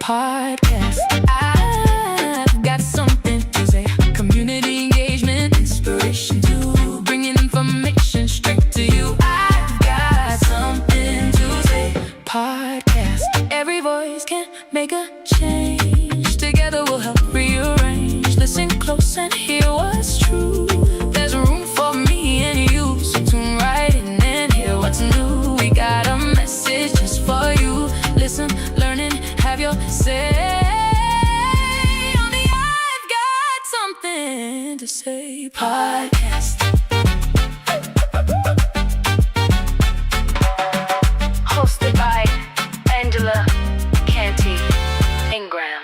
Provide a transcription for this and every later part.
podcast. I've got something to say. Community engagement, inspiration to bringing information straight to you. I've got something to say. Podcast. Every voice can make a change. Together we'll help rearrange. Listen close and hear what's true. There's room for me and you, so tune right in and hear what's new. We got a message just for you. Listen, learn, and have your say. On the I've got something to say podcast. Hosted by Angela Canty Ingram.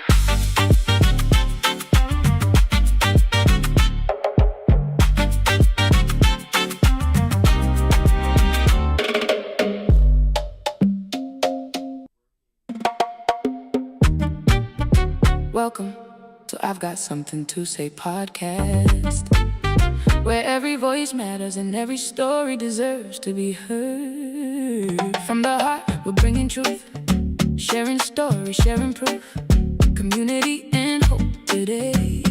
Welcome to I've Got Something to Say podcast, where every voice matters and every story deserves to be heard. From the heart, we're bringing truth, sharing stories, sharing proof, community and hope today.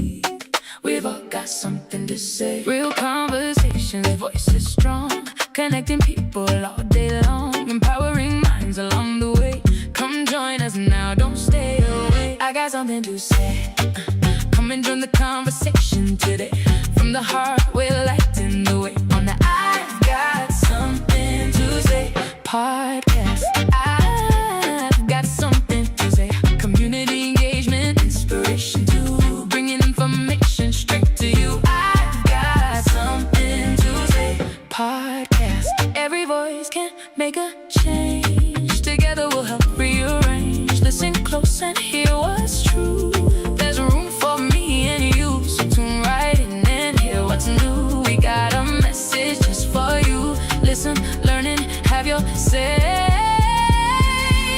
We've all got something to say. Real conversations, voices strong, connecting people all day long, empowering minds along the way. Come join us now, don't stay away. I got something to say. Come and join the conversation today. From the heart, we're lighting the way on the I've got something to say podcast. I've got something to say. Community engagement, inspiration to bringing information straight to you. I've got something to say podcast. Every voice can make a change. Together we'll help rearrange. Listen close and hear what's true. There's room for me and you, so tune right in and hear what's new. We got a message just for you. Listen, learn, and have your say.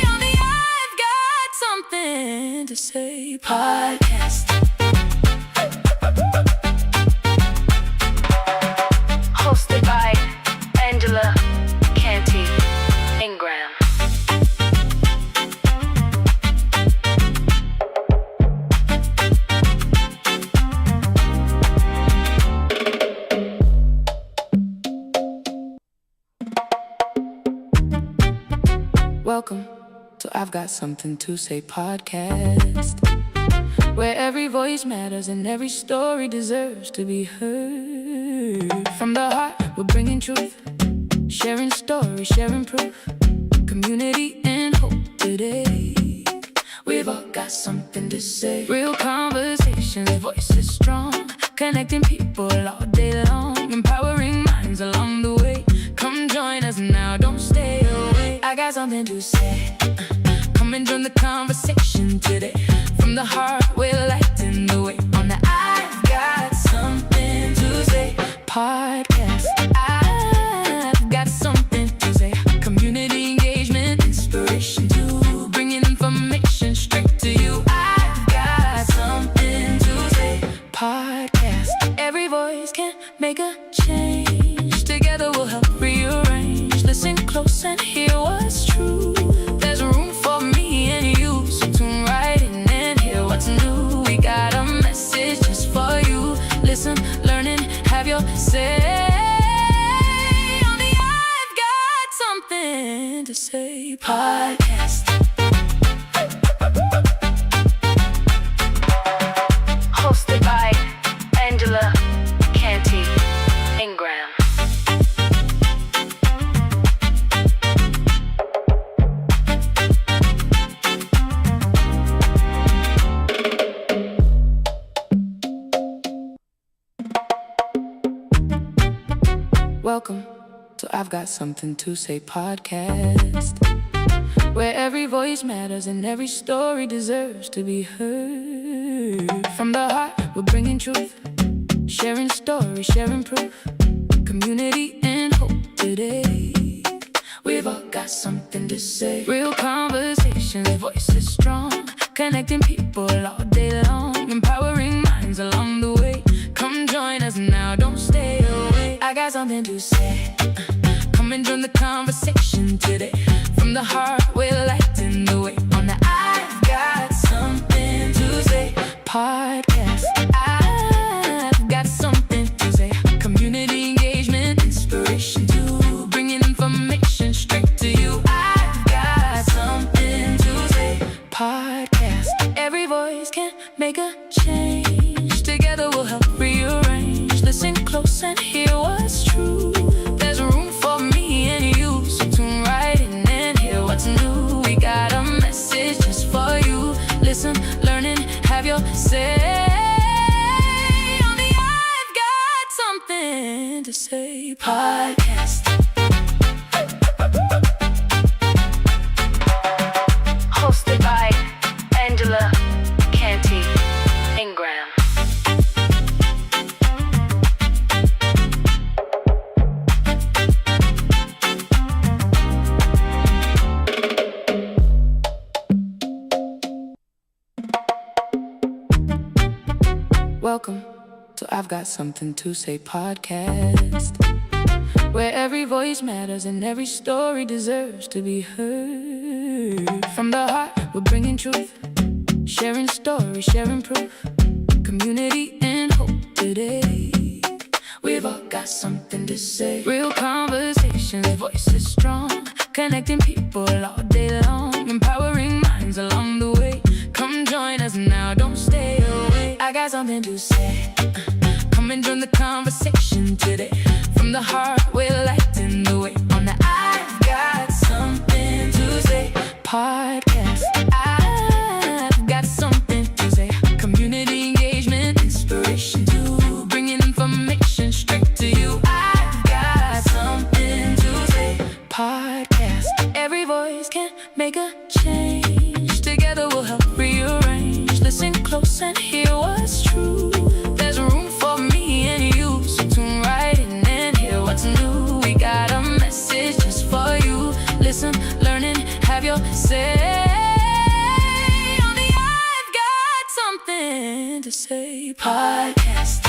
On the I've got something to say podcast. Hosted by Angela Canty Ingram. Welcome to I've Got Something to Say podcast, where every voice matters and every story deserves to be heard. From the heart, we're bringing truth, sharing stories, sharing proof, community and hope today. We've all got something to say. Real conversations, voices strong, connecting people all day long, empowering minds along the way. Come join us now, don't stay away. I got something to say. Come and join the conversation today. From the heart, we're lighting the way on the I've got something to say podcast. I've got something to say. Community engagement, inspiration to bringing information straight to you. I've got something to say podcast. Every voice can make a change. Together we'll help rearrange. Listen close and hear what's true. There's room for me and you, so tune right in and hear what's new. We got a message just for you. Listen, learn, and have your say. On the I've got something to say podcast. Hosted by Angela Canty Ingram. Welcome to I've Got Something to Say podcast, where every voice matters and every story deserves to be heard. From the heart, we're bringing truth, sharing stories, sharing proof, community and hope today. We've all got something to say. Real conversations, voices strong, connecting people all day long, empowering minds along the way. Come join us now, don't stay away. I got something to say. Come and join the conversation today. From the heart, we're lighting the way on the I've got something podcast. I've got something to say. Community engagement, inspiration to bringing information straight to you. I've got something to say. Podcast. Every voice can make a change. Together we'll help rearrange. Listen close and hear what's true. There's room for me and you, so tune right in and hear what's new. We got a message just for you. Listen, learn, and have your say. On the I've got something to say podcast. Hosted by Angela Canty Ingram. Welcome to I've Got Something to Say podcast, where every voice matters and every story deserves to be heard. From the heart, we're bringing truth, sharing stories, sharing proof, community and hope today. We've all got something to say. Real conversations, voices strong, connecting people all day long, empowering minds along the way. Come join us now, don't stay away. I got something to say. Come and join the conversation today. From the heart, we're lighting the way on the I've got something to say podcast. I've got something to say. Community engagement, inspiration to bringing information straight to you. I've got something to say podcast. Every voice can make a change. Together we'll help rearrange. Listen close and hear what's true. There's room for me and you, so tune right in and hear what's new. We got a message just for you. Listen, learn, and have your say. On the I've got something to say podcast.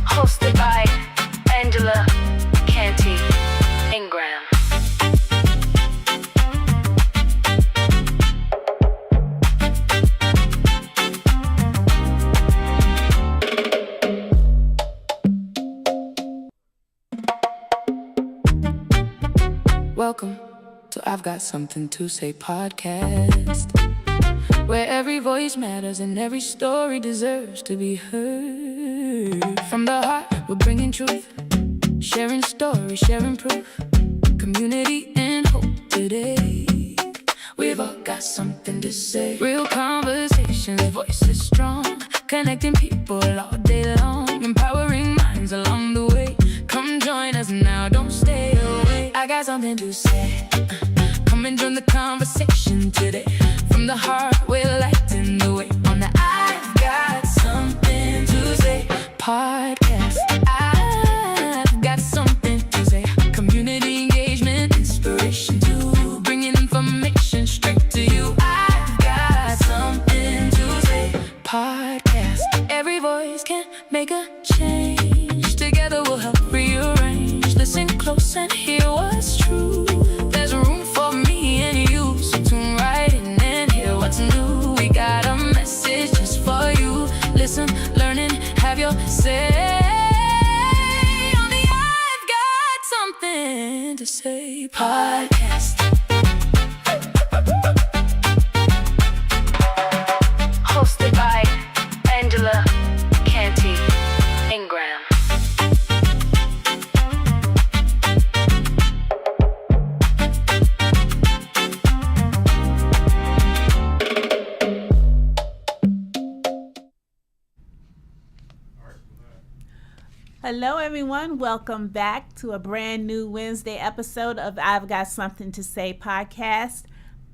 Hosted by Angela Canty Ingram. Welcome to I've Got Something to Say podcast, where every voice matters and every story deserves to be heard. From the heart, we're bringing truth, sharing stories, sharing proof, community and hope today. We've all got something to say. Real conversations, voices strong, connecting people all day long, empowering minds along the way. Come join us now, don't stay away. I got something to say. Come and join the conversation today. From the heart, we're lighting the way on the I've got something to say podcast. I've got something to say. Community engagement, inspiration to bringing information straight to you. I've got something to say podcast. Every voice can make a change. Together we'll help rearrange. Listen close and hear what's true. There's room for me and you, so tune right in and hear what's new. We got a message just for you. Listen, learn, and have your say. On the I've got something to say podcast. Hosted by Angela Canty Ingram. Hello, everyone. Welcome back to a brand new Wednesday episode of I've Got Something to Say podcast.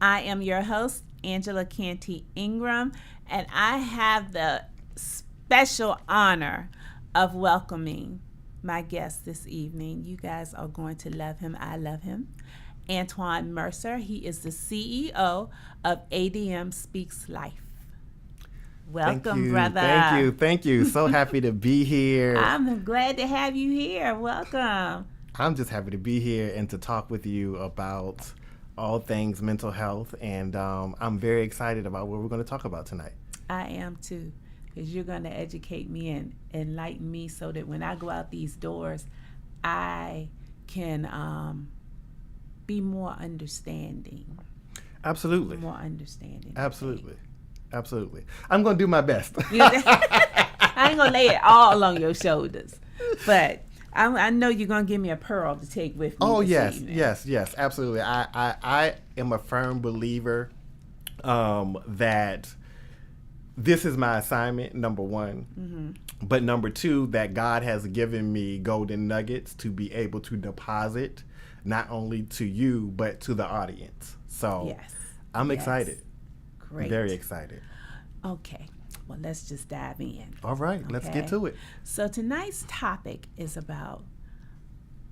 I am your host, Angela Canty Ingram, and I have the special honor of welcoming my guest this evening. You guys are going to love him. I love him. Antoine Mercer. He is the CEO of ADM Speaks Life. Welcome, brother. Thank you. So happy to be here. I'm glad to have you here. Welcome. I'm just happy to be here and to talk with you about all things mental health, and I'm very excited about what we're going to talk about tonight. I am too, because you're going to educate me and enlighten me so that when I go out these doors, I can be more understanding. Absolutely. More understanding. Absolutely. I'm going to do my best. I ain't going to lay it all on your shoulders, but I know you're going to give me a pearl to take with me. Oh, this yes, evening. yes, absolutely. I am a firm believer that this is my assignment, number one. Mm-hmm. But number two, that God has given me golden nuggets to be able to deposit not only to you, but to the audience. So yes. I'm excited. Great. Very excited. Okay. Well, let's just dive in. All right, let's get to it. So tonight's topic is about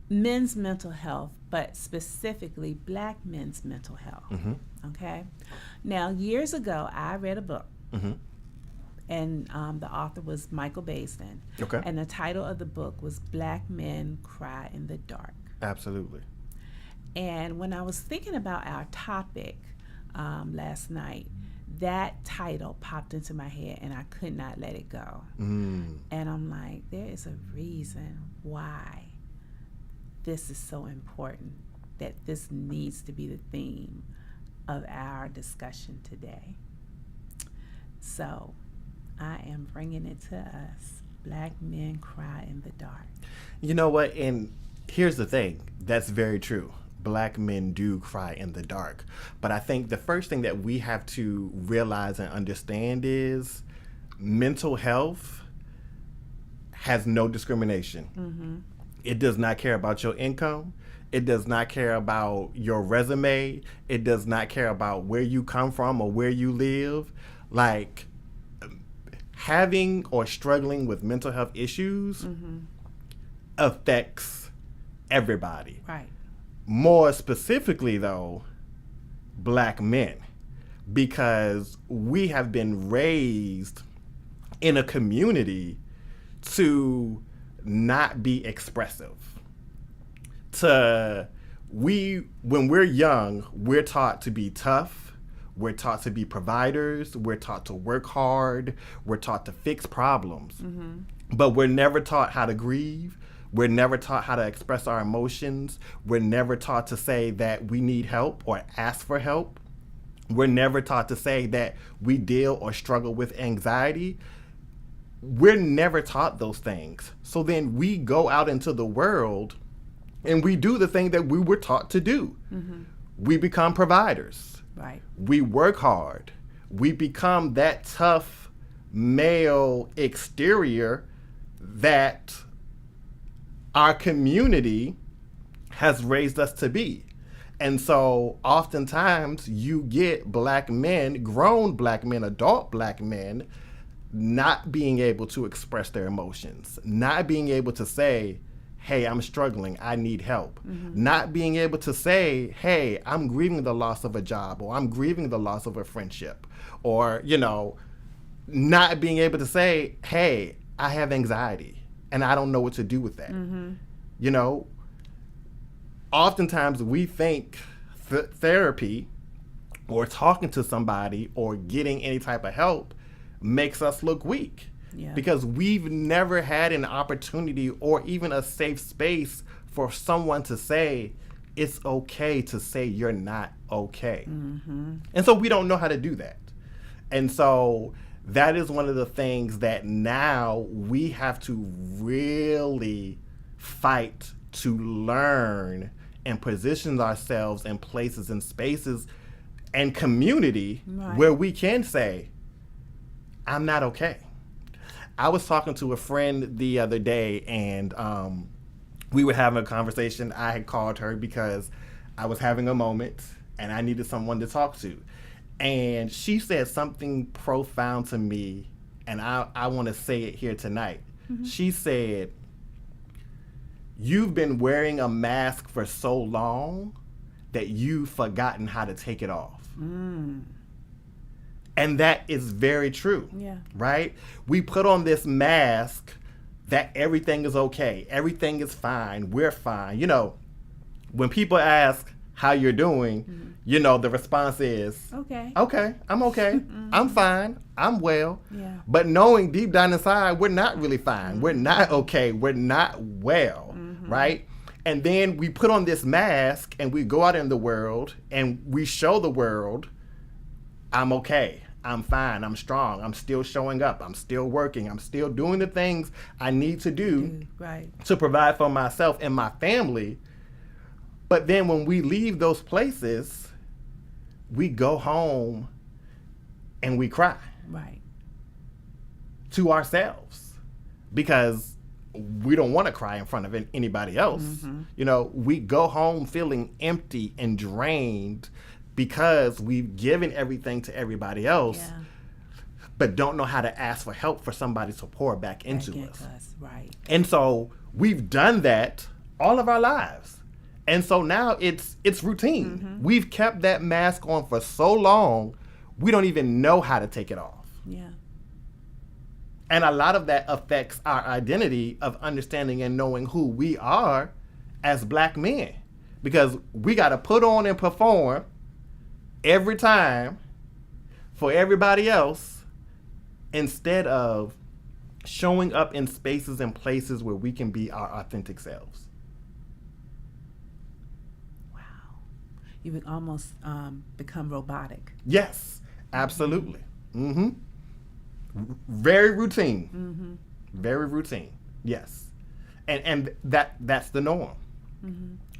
men's mental health, but specifically Black men's mental health. Mm-hmm. Okay. Now, years ago, I read a book, mm-hmm. and the author was Michael Baisden. Okay. And the title of the book was Black Men Cry in the Dark. Absolutely. And when I was thinking about our topic last night, that title popped into my head and I could not let it go. And I'm like, there is a reason why this is so important, that this needs to be the theme of our discussion today. So I am bringing it to us. Black men cry in the dark. You know what? And here's the thing. That's very true. Black men do cry in the dark. But I think the first thing that we have to realize and understand is mental health has no discrimination. Mm-hmm. It does not care about your income. It does not care about your resume. It does not care about where you come from or where you live. Like, having or struggling with mental health issues mm-hmm. affects everybody. Right. More specifically, though, Black men, because we have been raised in a community to not be expressive. When we're young, we're taught to be tough. We're taught to be providers. We're taught to work hard. We're taught to fix problems. Mm-hmm. But we're never taught how to grieve. We're never taught how to express our emotions. We're never taught to say that we need help or ask for help. We're never taught to say that we deal or struggle with anxiety. We're never taught those things. So then we go out into the world and we do the thing that we were taught to do. Mm-hmm. We become providers. Right. We work hard. We become that tough male exterior that our community has raised us to be. And so oftentimes you get Black men, grown Black men, adult Black men, not being able to express their emotions, not being able to say, hey, I'm struggling, I need help. Mm-hmm. Not being able to say, hey, I'm grieving the loss of a job, or I'm grieving the loss of a friendship, or, not being able to say, hey, I have anxiety and I don't know what to do with that. Mm-hmm. Oftentimes we think therapy or talking to somebody or getting any type of help makes us look weak. Yeah. Because we've never had an opportunity or even a safe space for someone to say, it's okay to say you're not okay. Mm-hmm. And so we don't know how to do that. And so that is one of the things that now we have to really fight to learn and position ourselves in places and spaces and community right. where we can say, I'm not okay. I was talking to a friend the other day, and we were having a conversation. I had called her because I was having a moment and I needed someone to talk to. And she said something profound to me, and I want to say it here tonight. Mm-hmm. She said, you've been wearing a mask for so long that you've forgotten how to take it off. Mm. And that is very true, yeah. Right? We put on this mask that everything is okay, everything is fine, we're fine. When people ask, how you're doing, you know, the response is, Okay. okay, I'm okay. I'm fine. I'm well. Yeah. But knowing deep down inside, we're not really fine. We're not okay. We're not well, right? And then we put on this mask and we go out in the world and we show the world, I'm okay. I'm fine. I'm strong. I'm still showing up. I'm still working. I'm still doing the things I need to do Right. to provide for myself and my family. But then when we leave those places, we go home and we cry Right. to ourselves because we don't want to cry in front of anybody else. You know, we go home feeling empty and drained because we've given everything to everybody else, Yeah. but don't know how to ask for help for somebody to pour back into Back us. at us. Right. And so we've done that all of our lives. And so now it's routine. We've kept that mask on for so long, we don't even know how to take it off. Yeah. And a lot of that affects our identity of understanding and knowing who we are as black men. Because we got to put on and perform every time for everybody else instead of showing up in spaces and places where we can be our authentic selves. Wow. You would almost become robotic. Yes, absolutely. Very routine. Very routine. Yes. And that's the norm.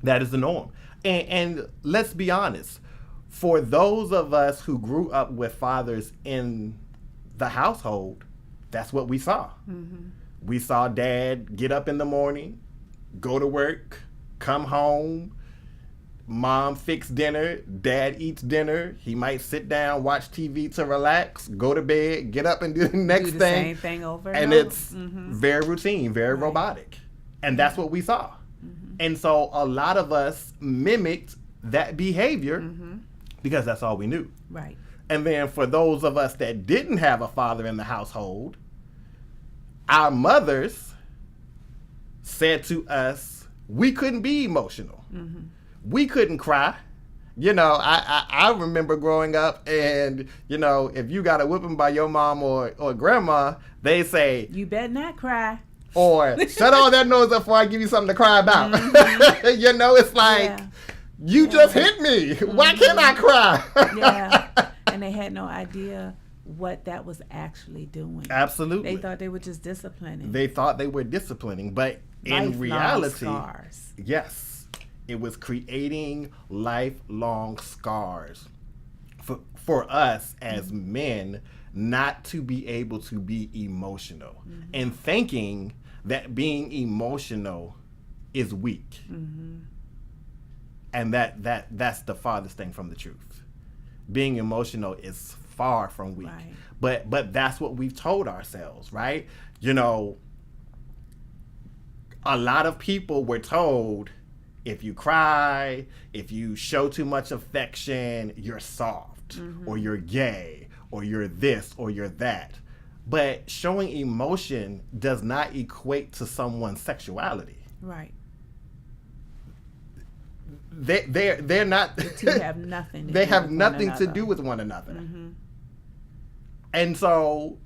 That is the norm. And let's be honest, for those of us who grew up with fathers in the household, that's what we saw. We saw dad get up in the morning, go to work, come home, mom fix dinner, dad eats dinner, he might sit down, watch TV to relax, go to bed, get up and do the next Do the thing. same thing over And over. it's very routine, very robotic. And that's what we saw. And so a lot of us mimicked that behavior because that's all we knew. Right. And then for those of us that didn't have a father in the household, our mothers said to us, we couldn't be emotional. We couldn't cry. You know, I remember growing up and, you know, if you got a whipping by your mom or grandma, they say, You better not cry. or shut all that noise up before I give you something to cry about. You know, it's like, Yeah. you just hit me. Why can't I cry? Yeah. And they had no idea what that was actually doing. Absolutely. They thought they were just disciplining. They thought they were disciplining, but in Lifelong reality, scars. yes, it was creating lifelong scars for us as men not to be able to be emotional and thinking that being emotional is weak. And that's the farthest thing from the truth. Being emotional is far from weak. Right. But that's what we've told ourselves, right? You know, a lot of people were told if you cry, if you show too much affection, you're soft or you're gay or you're this or you're that. But showing emotion does not equate to someone's sexuality. Right. They're not. The two have nothing. They have nothing to do with one another. And so,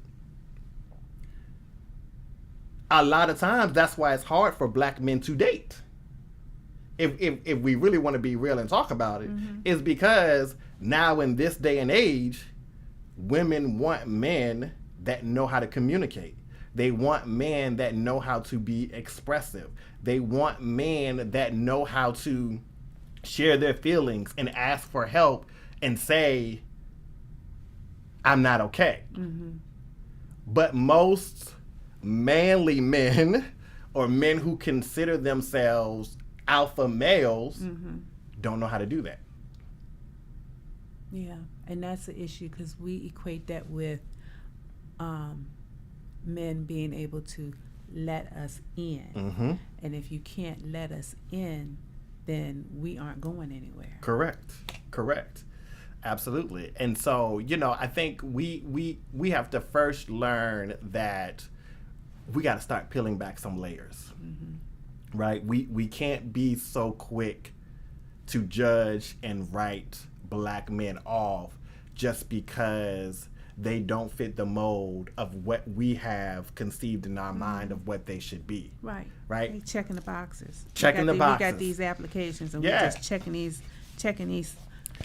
a lot of times, that's why it's hard for black men to date. If we really want to be real and talk about it, is because now in this day and age, women want men that know how to communicate. They want men that know how to be expressive. They want men that know how to share their feelings and ask for help and say, I'm not okay. But most manly men or men who consider themselves alpha males don't know how to do that. Yeah, and that's the issue because we equate that with men being able to let us in. And if you can't let us in, then we aren't going anywhere. Correct. Absolutely. And so, you know, I think we have to first learn that we got to start peeling back some layers. Right? We can't be so quick to judge and write black men off just because they don't fit the mold of what we have conceived in our mind of what they should be. Right. Right? They checking the boxes. Checking the boxes. We got these applications and Yeah. we're just checking these.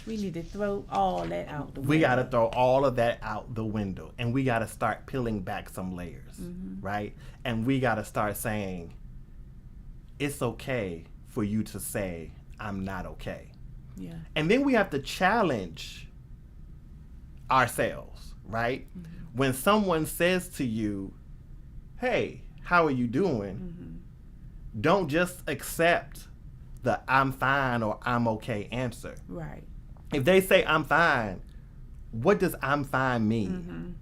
We need to throw all that out the window. We got to throw all of that out the window, and we got to start peeling back some layers, right? And we got to start saying, it's okay for you to say, I'm not okay. Yeah. And then we have to challenge ourselves, right? When someone says to you, hey, how are you doing? Don't just accept the I'm fine or I'm okay answer. Right. If they say I'm fine, what does I'm fine mean?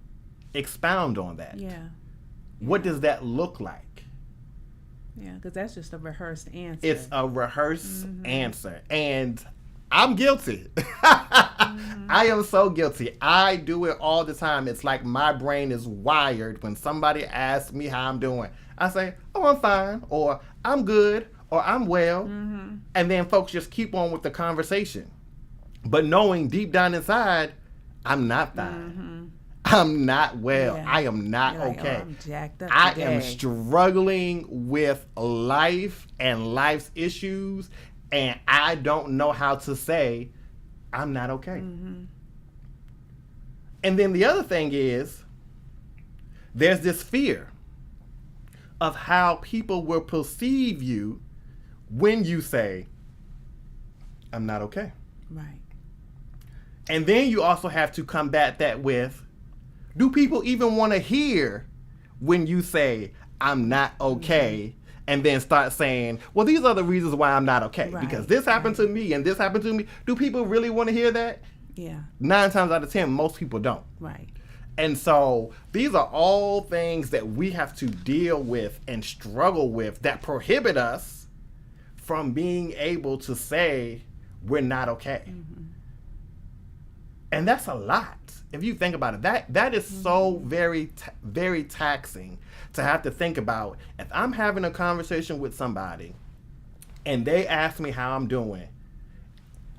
Expound on that. Yeah. What does that look like? Yeah, because that's just a rehearsed answer. It's a rehearsed answer. And I'm guilty. I am so guilty. I do it all the time. It's like my brain is wired when somebody asks me how I'm doing. I say, oh, I'm fine, or I'm good, or I'm well. And then folks just keep on with the conversation. But knowing deep down inside, I'm not fine. I'm not well. Yeah. I am not You're like, okay. oh, I'm jacked up I today. am struggling with life and life's issues, and I don't know how to say, I'm not okay. And then the other thing is, there's this fear of how people will perceive you when you say, I'm not okay. Right. And then you also have to combat that with, do people even want to hear when you say, I'm not okay, and then start saying, well, these are the reasons why I'm not okay. Right, Because this happened to me and this happened to me. Do people really want to hear that? Yeah. 9 times out of 10, most people don't. Right. And so these are all things that we have to deal with and struggle with that prohibit us from being able to say we're not okay. And that's a lot. If you think about it, that is so very taxing to have to think about. If I'm having a conversation with somebody and they ask me how I'm doing,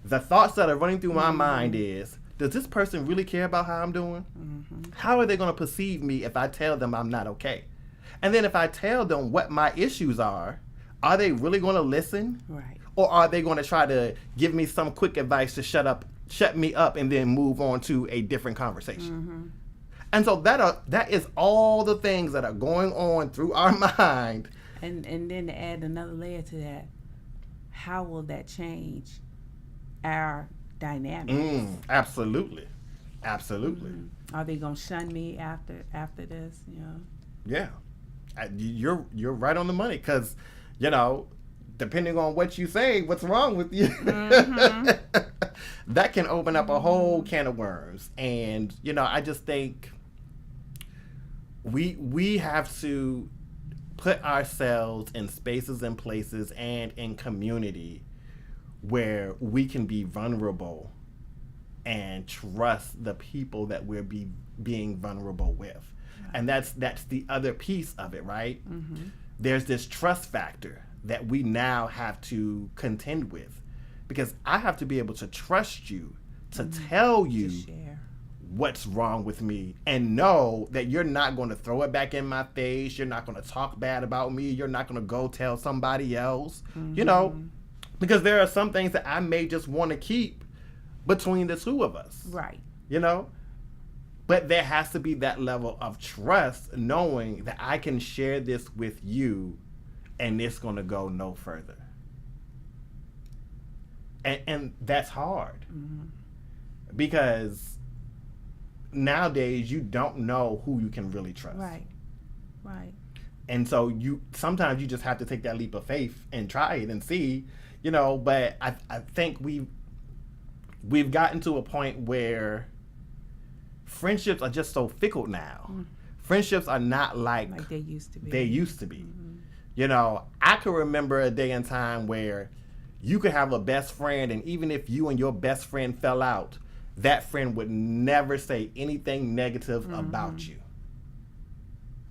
the thoughts that are running through my mind is, does this person really care about how I'm doing? How are they going to perceive me if I tell them I'm not okay? And then if I tell them what my issues are they really going to listen? Right. Or are they going to try to give me some quick advice to shut me up and then move on to a different conversation? And so that is all the things that are going on through our mind. And then to add another layer to that, how will that change our dynamics? Absolutely. Are they gonna shun me after this? You know. Yeah, you're right on the money, because depending on what you say, what's wrong with you, that can open up a whole can of worms. And I just think we have to put ourselves in spaces and places and in community where we can be vulnerable and trust the people that we're being vulnerable with. And that's the other piece of it, right? There's this trust factor that we now have to contend with, because I have to be able to trust you to tell you what's wrong with me, and know that you're not going to throw it back in my face. You're not going to talk bad about me. You're not going to go tell somebody else, because there are some things that I may just want to keep between the two of us. Right. But there has to be that level of trust, knowing that I can share this with you and it's going to go no further. And that's hard. Because nowadays you don't know who you can really trust. Right. And so sometimes you just have to take that leap of faith and try it and see, but I think we've gotten to a point where friendships are just so fickle now. Friendships are not like they used to be. I can remember a day and time where you could have a best friend, and even if you and your best friend fell out, that friend would never say anything negative about you.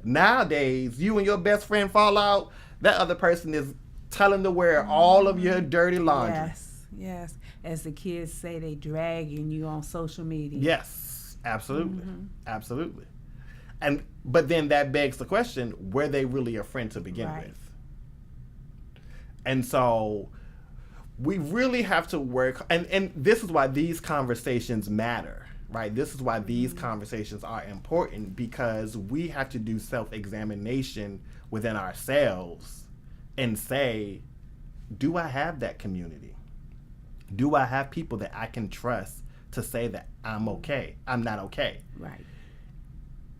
Nowadays, you and your best friend fall out, that other person is telling the world all of your dirty laundry. yes. As the kids say, they dragging you on social media. Yes, absolutely. Absolutely. But then that begs the question, were they really a friend to begin Right. with? And so we really have to work, and this is why these conversations matter, right? This is why these conversations are important, because we have to do self-examination within ourselves and say, do I have that community? Do I have people that I can trust to say that I'm okay, I'm not okay? Right.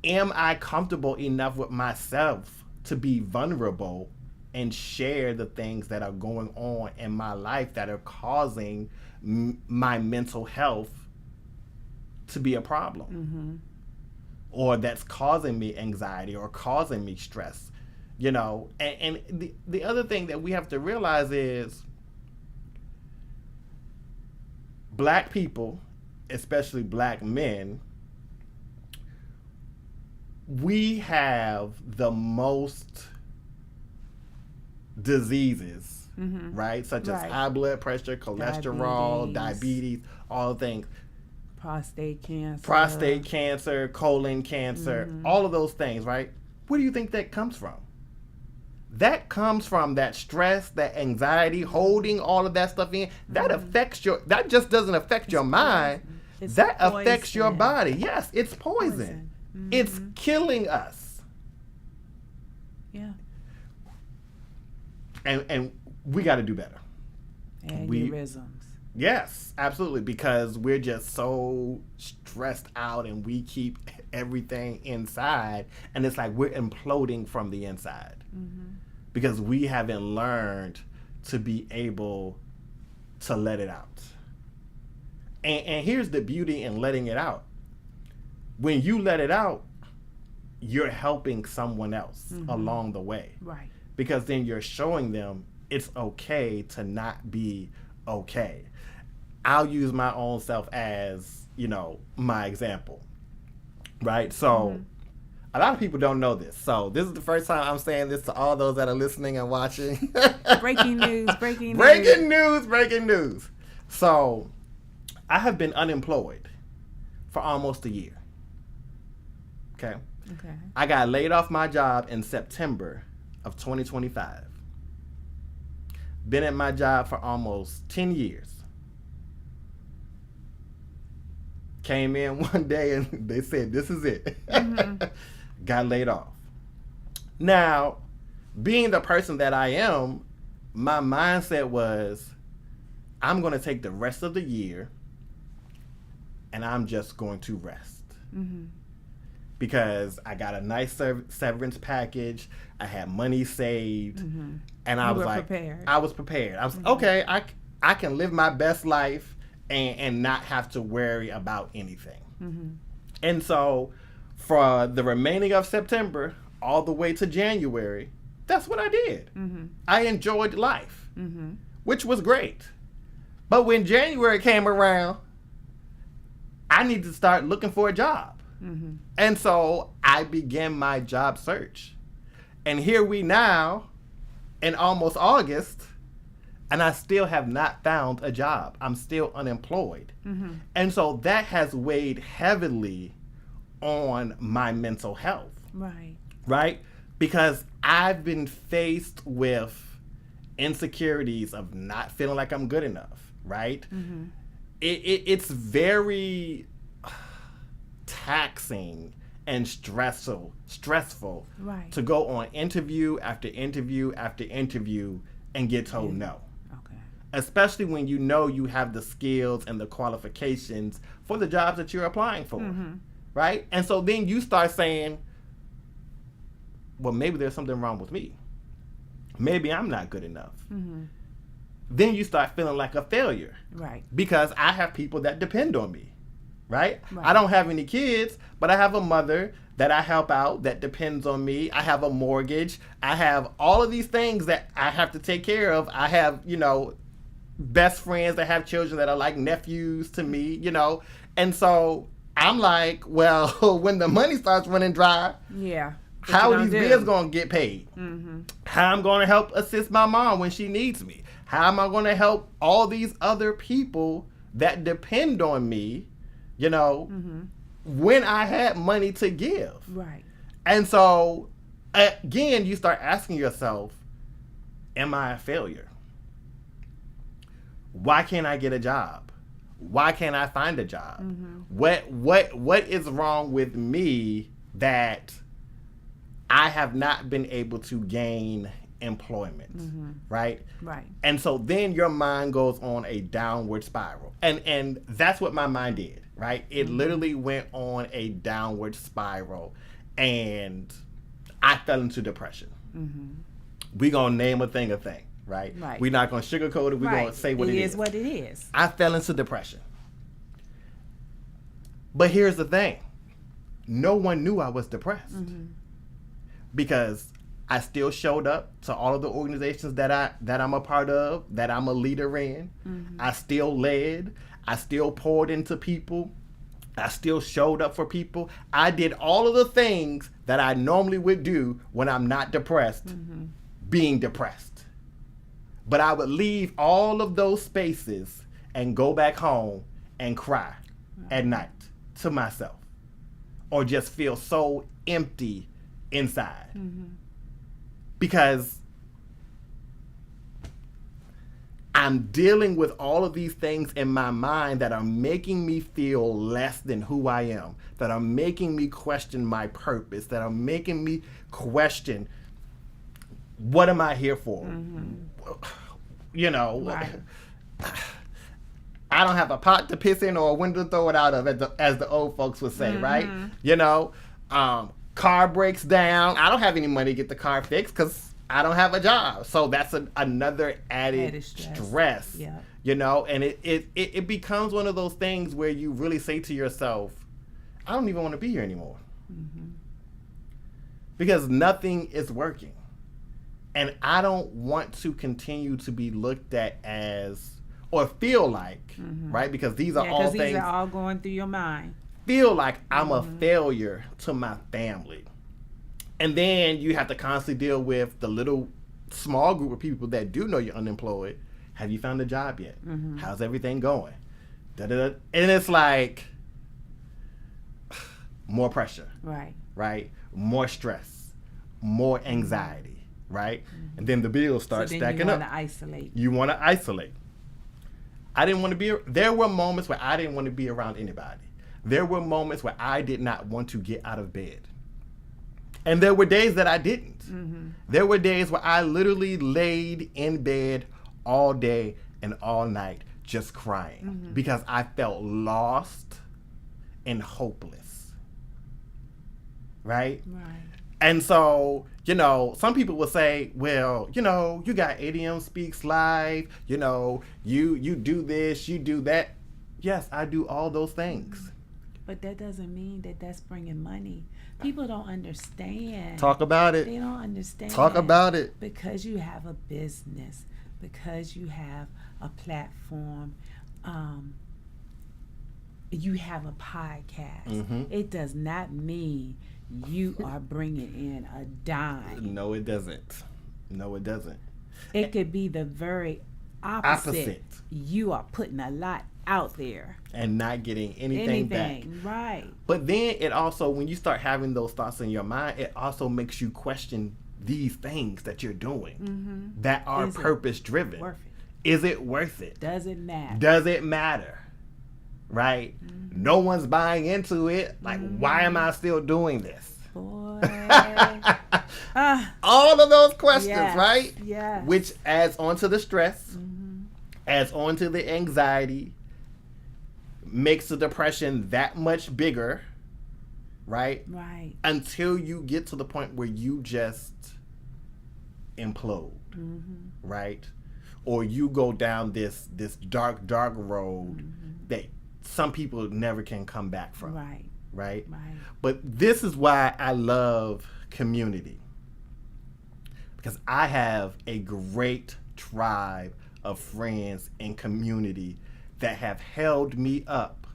Am I comfortable enough with myself to be vulnerable and share the things that are going on in my life that are causing my mental health to be a problem? Or that's causing me anxiety or causing me stress, you know? And the other thing that we have to realize is Black people, especially Black men, we have the most diseases, right? Such as Right. high blood pressure, cholesterol, diabetes, all things. Prostate cancer, Colon cancer, all of those things, right? Where do you think that comes from? That comes from that stress, that anxiety, holding all of that stuff in. That affects that just doesn't affect your mind. It's That affects your poison. body. Yes, it's poison. It's killing us. Yeah. And we got to do better. Aneurysms. Yes, absolutely, because we're just so stressed out and we keep everything inside, and it's like we're imploding from the inside because we haven't learned to be able to let it out. And here's the beauty in letting it out. When you let it out, you're helping someone else along the way. Right. Because then you're showing them it's okay to not be okay. I'll use my own self as, my example, right? So a lot of people don't know this. So this is the first time I'm saying this to all those that are listening and watching. Breaking news. Breaking news. So I have been unemployed for almost a year. Okay. I got laid off my job in September of 2025. Been at my job for almost 10 years. Came in one day and they said, this is it. Got laid off. Now, being the person that I am, my mindset was, I'm going to take the rest of the year and I'm just going to rest. Because I got a nice severance package. I had money saved. And I was like, prepared. I was prepared. I was, okay, I can live my best life and not have to worry about anything. And so for the remaining of September all the way to January, that's what I did. I enjoyed life, which was great. But when January came around, I needed to start looking for a job. And so I began my job search. And here we now in almost August, and I still have not found a job. I'm still unemployed. And so that has weighed heavily on my mental health. Right? Because I've been faced with insecurities of not feeling like I'm good enough, right? It's very taxing and stressful to go on interview after interview after interview and get told no. Especially when you know you have the skills and the qualifications for the jobs that you're applying for, right? And so then you start saying, well, maybe there's something wrong with me. Maybe I'm not good enough. Then you start feeling like a failure. Because I have people that depend on me, right? I don't have any kids, but I have a mother that I help out that depends on me. I have a mortgage. I have all of these things that I have to take care of. I have, best friends that have children that are like nephews to me, And so I'm like, well, when the money starts running dry, how are these bills going to get paid? How I'm going to help assist my mom when she needs me? How am I going to help all these other people that depend on me, you know, when I had money to give? Right. And so, again, you start asking yourself, am I a failure? Why can't I get a job? Why can't I find a job? What is wrong with me that I have not been able to gain employment, right? Right. And so then your mind goes on a downward spiral. And that's what my mind did, right? It literally went on a downward spiral, and I fell into depression. We're going to name a thing, right? Right. We're not going to sugarcoat it. We're going to say what it is. It is what it is. I fell into depression. But here's the thing. No one knew I was depressed. Because I still showed up to all of the organizations that I'm a part of, that I'm a leader in. I still led. I still poured into people. I still showed up for people. I did all of the things that I normally would do when I'm not depressed, being depressed. But I would leave all of those spaces and go back home and cry at night to myself, or just feel so empty inside. Because I'm dealing with all of these things in my mind that are making me feel less than who I am, that are making me question my purpose, that are making me question, what am I here for? You know, I don't have a pot to piss in or a window to throw it out of, as the old folks would say, right? You know, car breaks down. I don't have any money to get the car fixed because I don't have a job. So that's another added stress. Yeah. You know, and it becomes one of those things where you really say to yourself, I don't even want to be here anymore. Because nothing is working. And I don't want to continue to be looked at as, or feel like, right? Because these are all things. These are all going through your mind. Feel like I'm a failure to my family. And then you have to constantly deal with the little small group of people that do know you're unemployed. Have you found a job yet? How's everything going? Da-da-da. And it's like more pressure. Right? More stress, more anxiety, right? And then the bills start stacking up. You want to isolate. I didn't want to be, there were moments where I didn't want to be around anybody. There were moments where I did not want to get out of bed. And there were days that I didn't. There were days where I literally laid in bed all day and all night just crying because I felt lost and hopeless. Right? And so, you know, some people will say, well, you know, you got ADM Speaks Live, you know, you do this, you do that. Yes, I do all those things. But that doesn't mean that that's bringing money. People don't understand. Talk about it. They don't understand. Talk about it. Because you have a business, because you have a platform, you have a podcast. It does not mean you are bringing in a dime. No, it doesn't. No, it doesn't. It could be the very opposite. You are putting a lot out there and not getting anything back. Right. But then it also, when you start having those thoughts in your mind, it also makes you question these things that you're doing that are purpose driven. Worth it? Is it worth it? Does it matter? Does it matter? Right? No one's buying into it. Like, why am I still doing this? Boy. All of those questions, right? Yes. Which adds on to the stress, adds on to the anxiety, makes the depression that much bigger, right? Right. Until you get to the point where you just implode, right? Or you go down this dark road that some people never can come back from. Right? But this is why I love community. Because I have a great tribe of friends and community that have held me up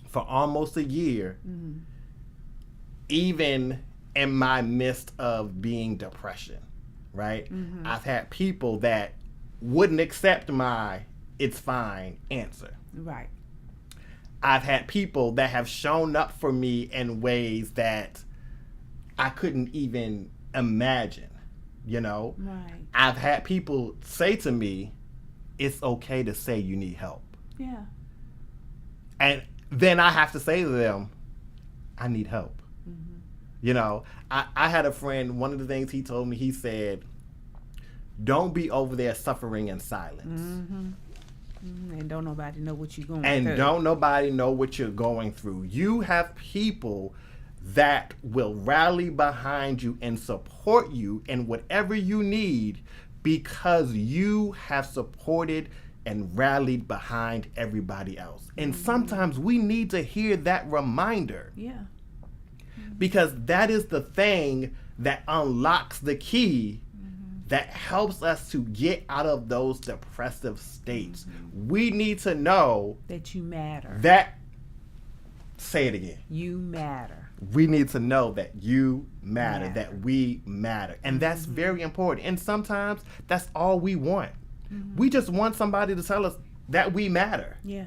for almost a year, even in my midst of being depression, right? I've had people that wouldn't accept my "it's fine" answer. Right. I've had people that have shown up for me in ways that I couldn't even imagine, you know? Right. I've had people say to me, it's okay to say you need help. Yeah. And then I have to say to them, I need help. Mm-hmm. You know, I had a friend, one of the things he told me, he said, don't be over there suffering in silence. Mm-hmm. And don't nobody know what you're going through. And don't nobody know what you're going through. You have people that will rally behind you and support you in whatever you need because you have supported and rallied behind everybody else. And sometimes we need to hear that reminder. Yeah. Because that is the thing that unlocks the key that helps us to get out of those depressive states. We need to know that you matter. Say it again. You matter. We need to know that you matter, Matter. that we matter. And that's very important. And sometimes that's all we want. We just want somebody to tell us that we matter, Yeah.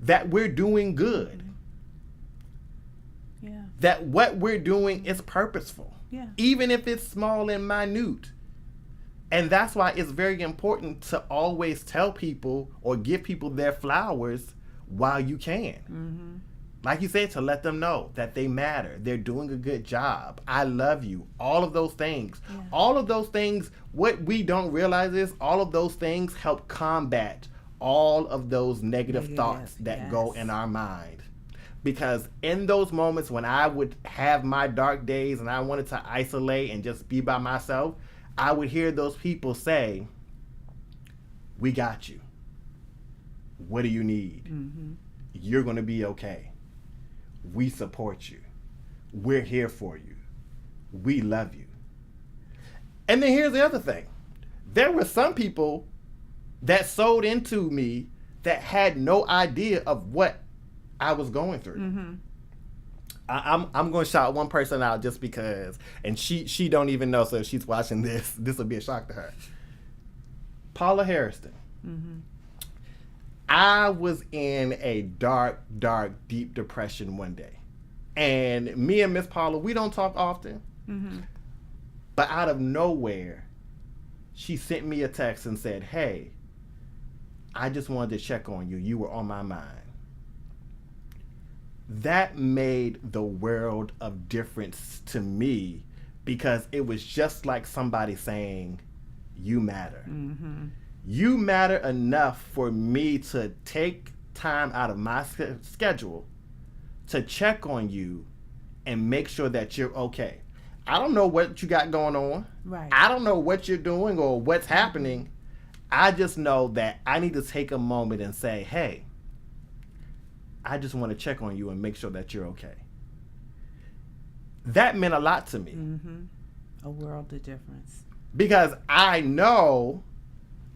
that we're doing good, Yeah. that what we're doing is purposeful, Yeah. even if it's small and minute. And that's why it's very important to always tell people or give people their flowers while you can. Like you said, to let them know that they matter. They're doing a good job. I love you. All of those things. Yeah. All of those things, what we don't realize is all of those things help combat all of those negative thoughts that go in our mind. Because in those moments when I would have my dark days and I wanted to isolate and just be by myself, I would hear those people say, we got you. What do you need? You're going to be okay. We support you. We're here for you. We love you. And then here's the other thing. There were some people that sold into me that had no idea of what I was going through. I'm going to shout one person out just because, and she don't even know, so if she's watching this will be a shock to her. Paula Harrison. I was in a dark, deep depression one day. And me and Miss Paula, we don't talk often. But out of nowhere, she sent me a text and said, hey, I just wanted to check on you. You were on my mind. That made the world of difference to me because it was just like somebody saying, you matter. You matter enough for me to take time out of my schedule to check on you and make sure that you're okay. I don't know what you got going on. Right. I don't know what you're doing or what's happening. I just know that I need to take a moment and say, hey, I just want to check on you and make sure that you're okay. That meant a lot to me. A world of difference. Because I know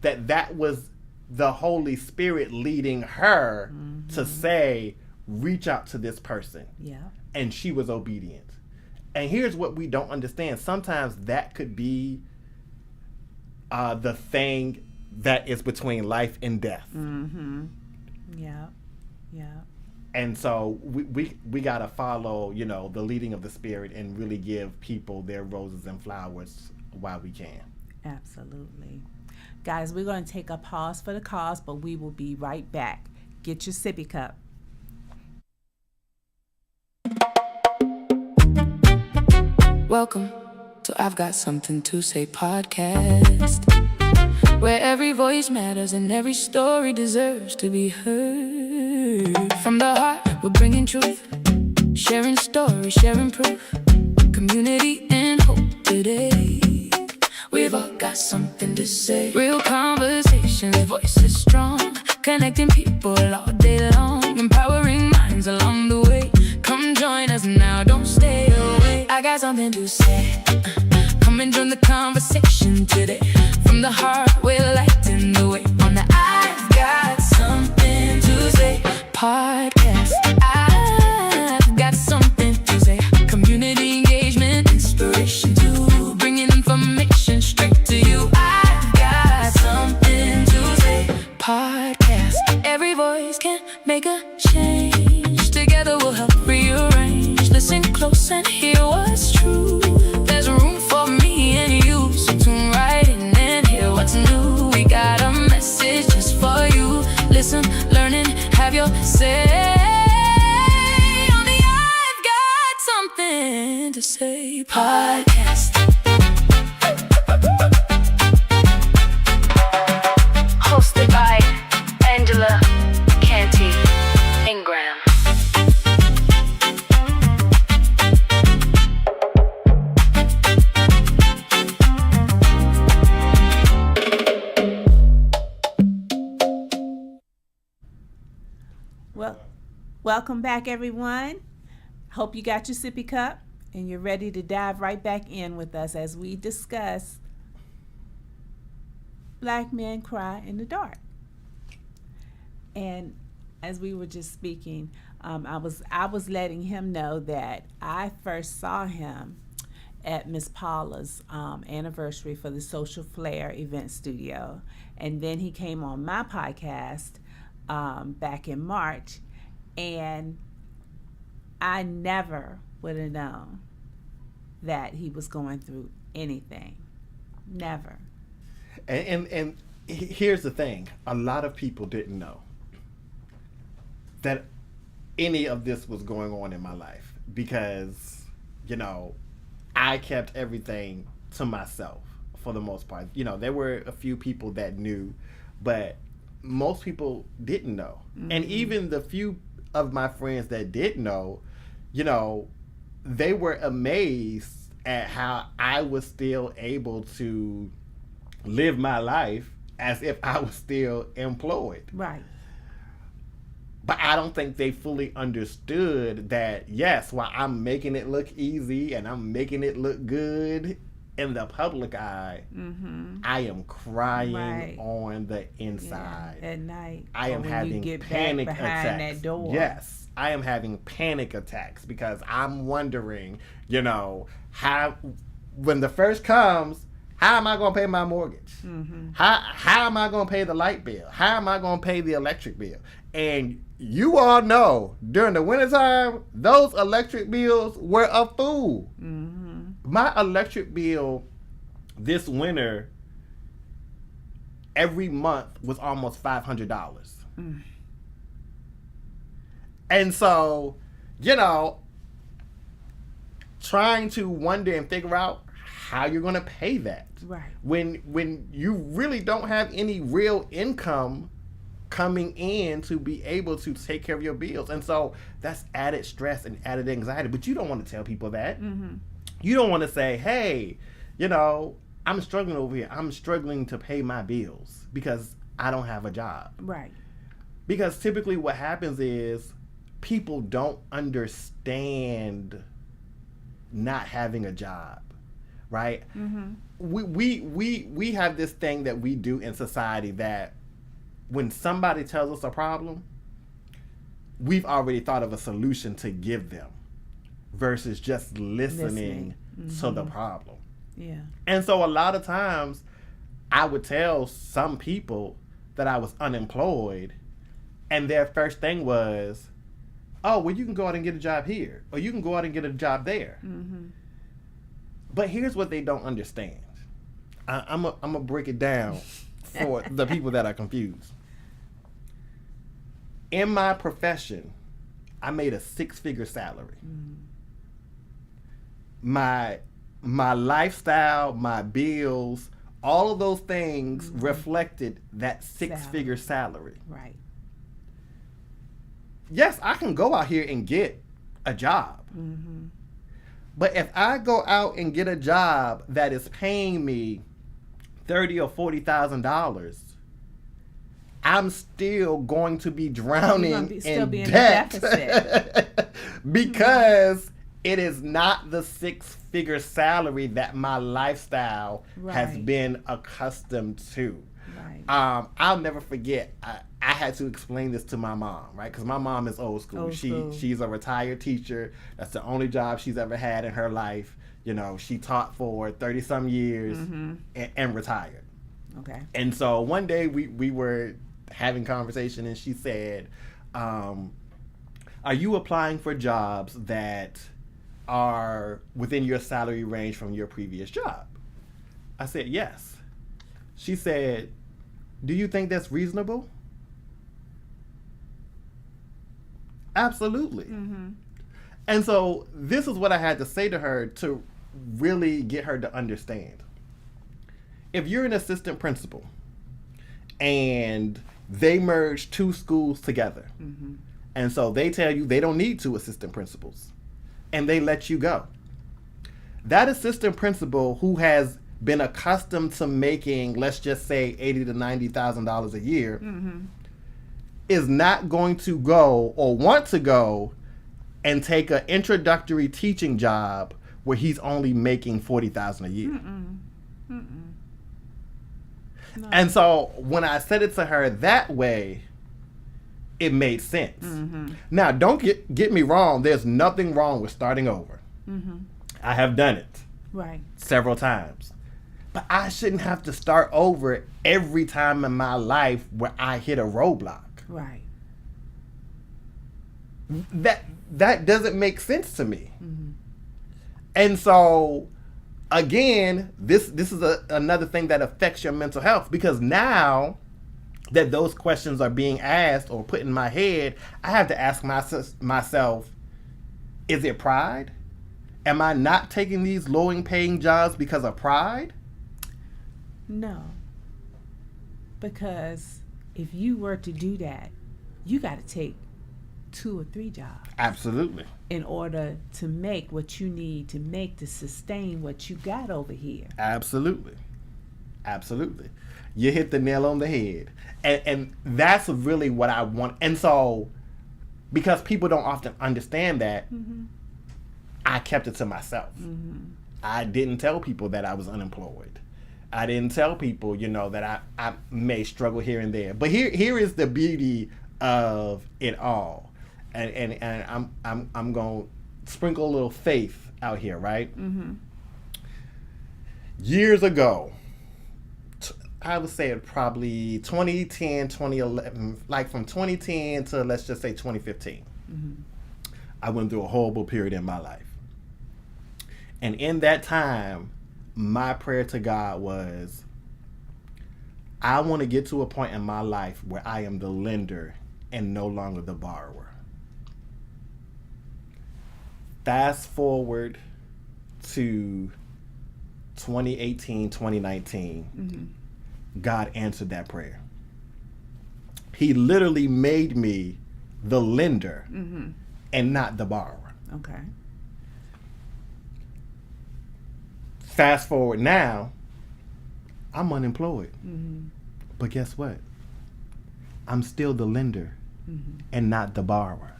that was the Holy Spirit leading her to say, reach out to this person. Yeah. And she was obedient. And here's what we don't understand. Sometimes that could be the thing that is between life and death. Yeah. Yeah. And so we got to follow, the leading of the Spirit and really give people their roses and flowers while we can. Absolutely. Guys, we're going to take a pause for the cause, but we will be right back. Get your sippy cup. Welcome to I've Got Something to Say podcast, where every voice matters and every story deserves to be heard. From the heart, we're bringing truth, sharing stories, sharing proof, community and hope today. We've all got something to say. Real conversations, voices strong, connecting people all day long, empowering minds along the way. Come join us now, don't stay away. I got something to say. Come and join the conversation today. From the heart, we're lighting the way on the I've Got Something to Say podcast. I've got something to say. Community engagement, inspiration too, bringing information straight to you. I've got something to close and hear what's true. There's room for me and you, so tune right in and hear what's new. We got a message just for you. Listen, learn, and have your say. On the I've Got Something to Say podcast. Hosted by Angela Canty Ingram. Well, welcome back, everyone. Hope you got your sippy cup and you're ready to dive right back in with us as we discuss Black Men Cry in the Dark. And as we were just speaking, I was letting him know that I first saw him at Miss Paula's anniversary for the Social Flair event studio, and then he came on my podcast back in March, and I never would have known that he was going through anything. Never. And here's the thing. A lot of people didn't know that any of this was going on in my life because, I kept everything to myself for the most part. There were a few people that knew, but most people didn't know. Mm-hmm. And even the few of my friends that did know, they were amazed at how I was still able to live my life as if I was still employed. Right. But I don't think they fully understood that, yes, while I'm making it look easy and I'm making it look good in the public eye, mm-hmm. I am crying on the inside. At night. I am having panic attacks. That door. Yes, I am having panic attacks because I'm wondering, how, when the first comes, how am I going to pay my mortgage? Mm-hmm. How am I going to pay the light bill? How am I going to pay the electric bill? And you all know, during the wintertime, those electric bills were a fool. Mm-hmm. My electric bill this winter, every month, was almost $500. Mm. And so, trying to wonder and figure out how you're going to pay that. Right. When you really don't have any real income coming in to be able to take care of your bills. And so that's added stress and added anxiety. But you don't want to tell people that. Mm-hmm. You don't want to say, hey, I'm struggling over here. I'm struggling to pay my bills because I don't have a job. Right. Because typically what happens is people don't understand not having a job, right? Mm-hmm. We have this thing that we do in society that when somebody tells us a problem, we've already thought of a solution to give them versus just listening Mm-hmm. to the problem. Yeah. And so a lot of times I would tell some people that I was unemployed, and their first thing was, oh, well, you can go out and get a job here, or you can go out and get a job there. Mm-hmm. But here's what they don't understand. I'm gonna break it down for the people that are confused. In my profession, I made a 6-figure salary. Mm-hmm. My lifestyle, my bills, all of those things mm-hmm. reflected that 6-figure salary. Right. Yes, I can go out here and get a job. Mm-hmm. But if I go out and get a job that is paying me $30,000 or $40,000, I'm still going to be drowning in debt because it is not the 6-figure salary that my lifestyle has been accustomed to. Right. I'll never forget. I had to explain this to my mom, right? Because my mom is old school. She's a retired teacher. That's the only job she's ever had in her life. She taught for 30-some years mm-hmm. and retired. Okay. And so one day we were having conversation, and she said, are you applying for jobs that are within your salary range from your previous job. I said, yes. She said, do you think that's reasonable? Absolutely. Mm-hmm. And so this is what I had to say to her to really get her to understand. If you're an assistant principal and they merge two schools together, mm-hmm. and so they tell you they don't need two assistant principals, and they let you go, that assistant principal who has been accustomed to making, let's just say, $80,000 to $90,000 a year, mm-hmm. is not going to go or want to go and take an introductory teaching job where he's only making $40,000 a year. Mm-mm. Mm-mm. No. And so when I said it to her that way, it made sense. Mm-hmm. Now, don't get me wrong. There's nothing wrong with starting over. Mm-hmm. I have done it several times. But I shouldn't have to start over every time in my life where I hit a roadblock. Right. That doesn't make sense to me. Mm-hmm. And so, again, this is another thing that affects your mental health, because now that those questions are being asked or put in my head, I have to ask myself, is it pride? Am I not taking these low-paying jobs because of pride? No. Because if you were to do that, you got to take 2 or 3 jobs. Absolutely. In order to make what you need to make to sustain what you got over here. Absolutely. Absolutely. You hit the nail on the head. And that's really what I want. And so, because people don't often understand that, mm-hmm. I kept it to myself. Mm-hmm. I didn't tell people that I was unemployed. I didn't tell people, that I may struggle here and there. But here is the beauty of it all. And I'm going to sprinkle a little faith out here, right? Mm-hmm. Years ago, I would say probably 2010, 2011, like from 2010 to, let's just say, 2015. Mm-hmm. I went through a horrible period in my life. And in that time, my prayer to God was, I want to get to a point in my life where I am the lender and no longer the borrower. Fast forward to 2018, 2019, mm-hmm. God answered that prayer. He literally made me the lender mm-hmm. and not the borrower. Okay. Fast forward now, I'm unemployed. Mm-hmm. But guess what? I'm still the lender mm-hmm. and not the borrower.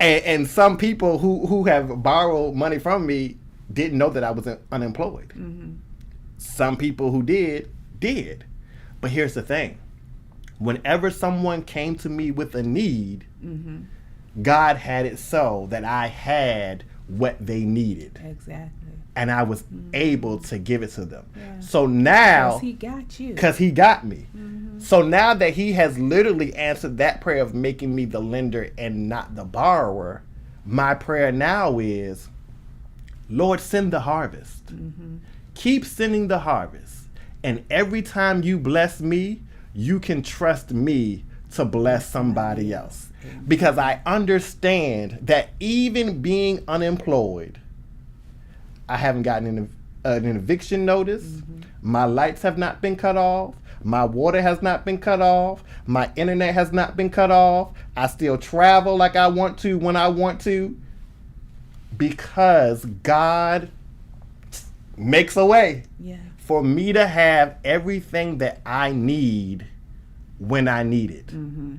And some people who have borrowed money from me didn't know that I was unemployed. Mm-hmm. Some people who did. But here's the thing. Whenever someone came to me with a need, mm-hmm. God had it so that I had what they needed. Exactly. And I was mm-hmm. able to give it to them. Yeah. So now... Because he got you. Because he got me. Mm-hmm. So now that he has literally answered that prayer of making me the lender and not the borrower, my prayer now is, Lord, send the harvest. Mm-hmm. Keep sending the harvest. And every time you bless me, you can trust me to bless somebody else. Because I understand that even being unemployed, I haven't gotten an eviction notice. Mm-hmm. My lights have not been cut off. My water has not been cut off. My internet has not been cut off. I still travel like I want to when I want to. Because God makes a way for me to have everything that I need when I need it. Mm-hmm.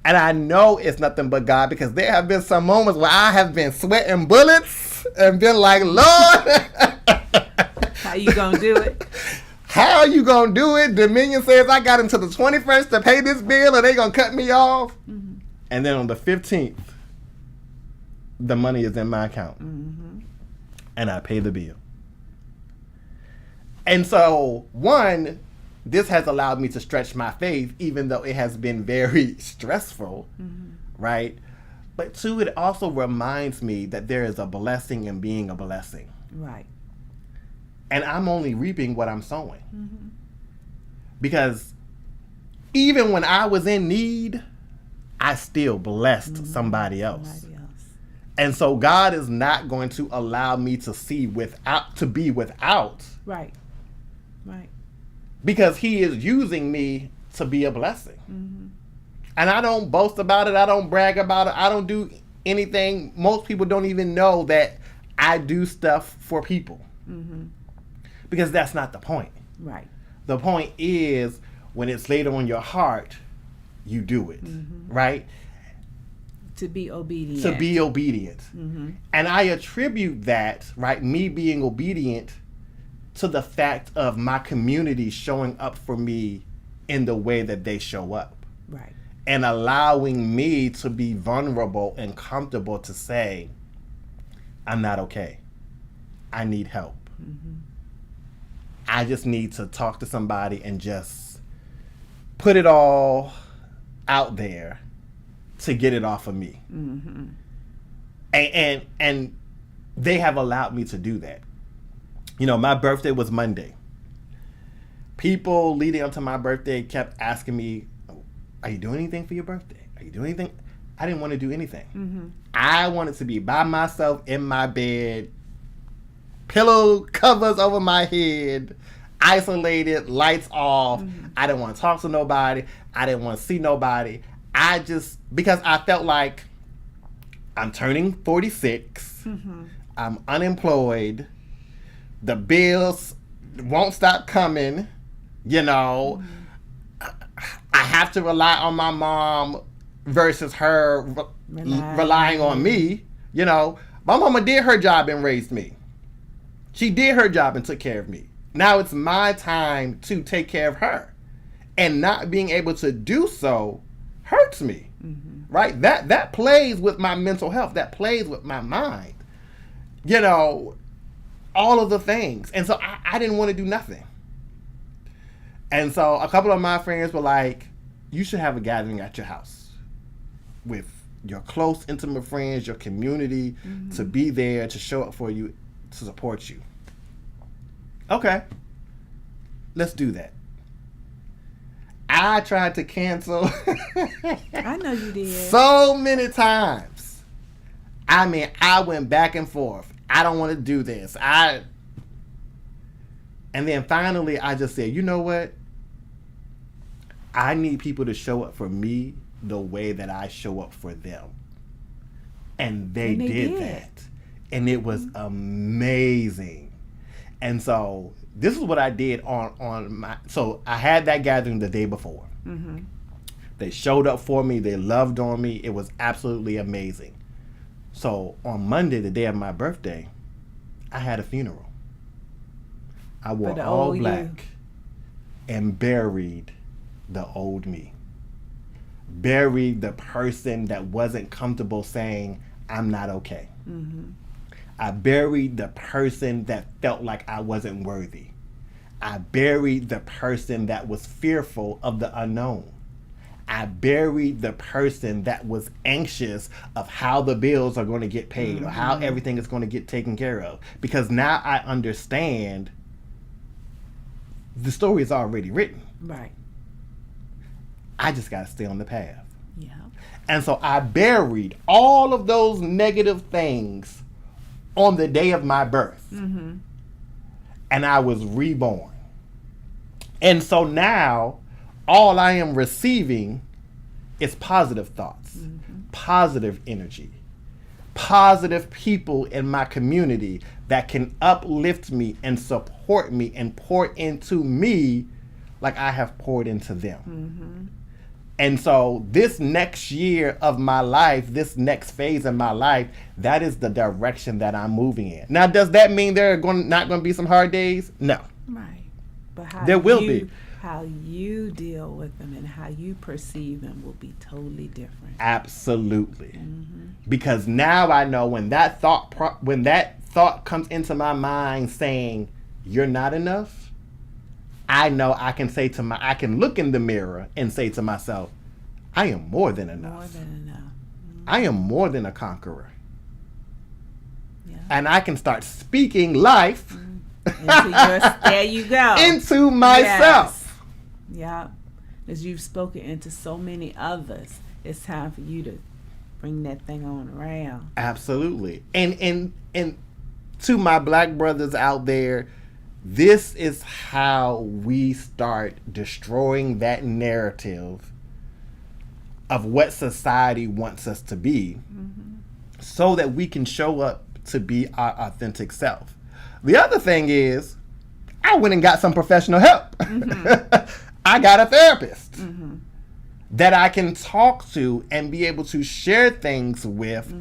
And I know it's nothing but God, because there have been some moments where I have been sweating bullets and been like, Lord, how you gonna do it? How are you gonna do it? Dominion says I got until the 21st to pay this bill, or they gonna cut me off. Mm-hmm. And then on the 15th, the money is in my account, mm-hmm. and I pay the bill. And so, one, this has allowed me to stretch my faith, even though it has been very stressful, mm-hmm. right? But two, it also reminds me that there is a blessing in being a blessing. Right. And I'm only reaping what I'm sowing. Mm-hmm. Because even when I was in need, I still blessed somebody else. And so God is not going to allow me to be without. Right. Right. Because he is using me to be a blessing. Mm-hmm. And I don't boast about it. I don't brag about it. I don't do anything. Most people don't even know that I do stuff for people. Mm-hmm. Because that's not the point. Right. The point is when it's laid on your heart, you do it. Mm-hmm. Right? To be obedient. To be obedient. Mm-hmm. And I attribute that, right, me being obedient, to the fact of my community showing up for me in the way that they show up. Right. And allowing me to be vulnerable and comfortable to say, I'm not okay. I need help. Mm-hmm. I just need to talk to somebody and just put it all out there to get it off of me. Mm-hmm. And they have allowed me to do that. You know, my birthday was Monday. People leading up to my birthday kept asking me, are you doing anything for your birthday? Are you doing anything? I didn't want to do anything. Mm-hmm. I wanted to be by myself in my bed, pillow covers over my head, isolated, lights off. Mm-hmm. I didn't want to talk to nobody. I didn't want to see nobody. Because I felt like I'm turning 46. Mm-hmm. I'm unemployed. The bills won't stop coming. You know, I have to rely on my mom versus her relying on me. You know, my mama did her job and raised me. She did her job and took care of me. Now it's my time to take care of her. And not being able to do so hurts me. Mm-hmm. Right? That plays with my mental health. That plays with my mind. You know, all of the things. And so I didn't want to do nothing. And so a couple of my friends were like, you should have a gathering at your house with your close, intimate friends, your community, to be there, to show up for you, to support you. Okay, let's do that. I tried to cancel. I know you did. So many times. I mean, I went back and forth. I don't want to do this. And then finally I just said, you know what? I need people to show up for me the way that I show up for them. And they did that. And it was amazing. And so this is what I did on my... So I had that gathering the day before. Mm-hmm. They showed up for me. They loved on me. It was absolutely amazing. So on Monday, the day of my birthday, I had a funeral. I wore all black and buried the old me. Buried the person that wasn't comfortable saying, I'm not okay. Mm-hmm. I buried the person that felt like I wasn't worthy. I buried the person that was fearful of the unknown. I buried the person that was anxious of how the bills are going to get paid or how everything is going to get taken care of. Because now I understand the story is already written. Right. I just got to stay on the path. Yeah. And so I buried all of those negative things on the day of my birth. Mm-hmm. And I was reborn. And so now all I am receiving is positive thoughts, positive energy, positive people in my community that can uplift me and support me and pour into me like I have poured into them. Mm-hmm. And so this next year of my life, this next phase of my life, that is the direction that I'm moving in. Now, does that mean there are not going to be some hard days? No. Right. But there will be. How you deal with them and how you perceive them will be totally different. Absolutely. Mm-hmm. Because now I know when that thought comes into my mind saying, you're not enough, I know I can look in the mirror and say to myself, I am more than enough. More than enough. I am more than a conqueror. Yeah. And I can start speaking life there you go. into myself. Yes. Yeah. As you've spoken into so many others, it's time for you to bring that thing on around. Absolutely. And to my black brothers out there, this is how we start destroying that narrative of what society wants us to be, so that we can show up to be our authentic self. The other thing is, I went and got some professional help. I got a therapist that I can talk to and be able to share things with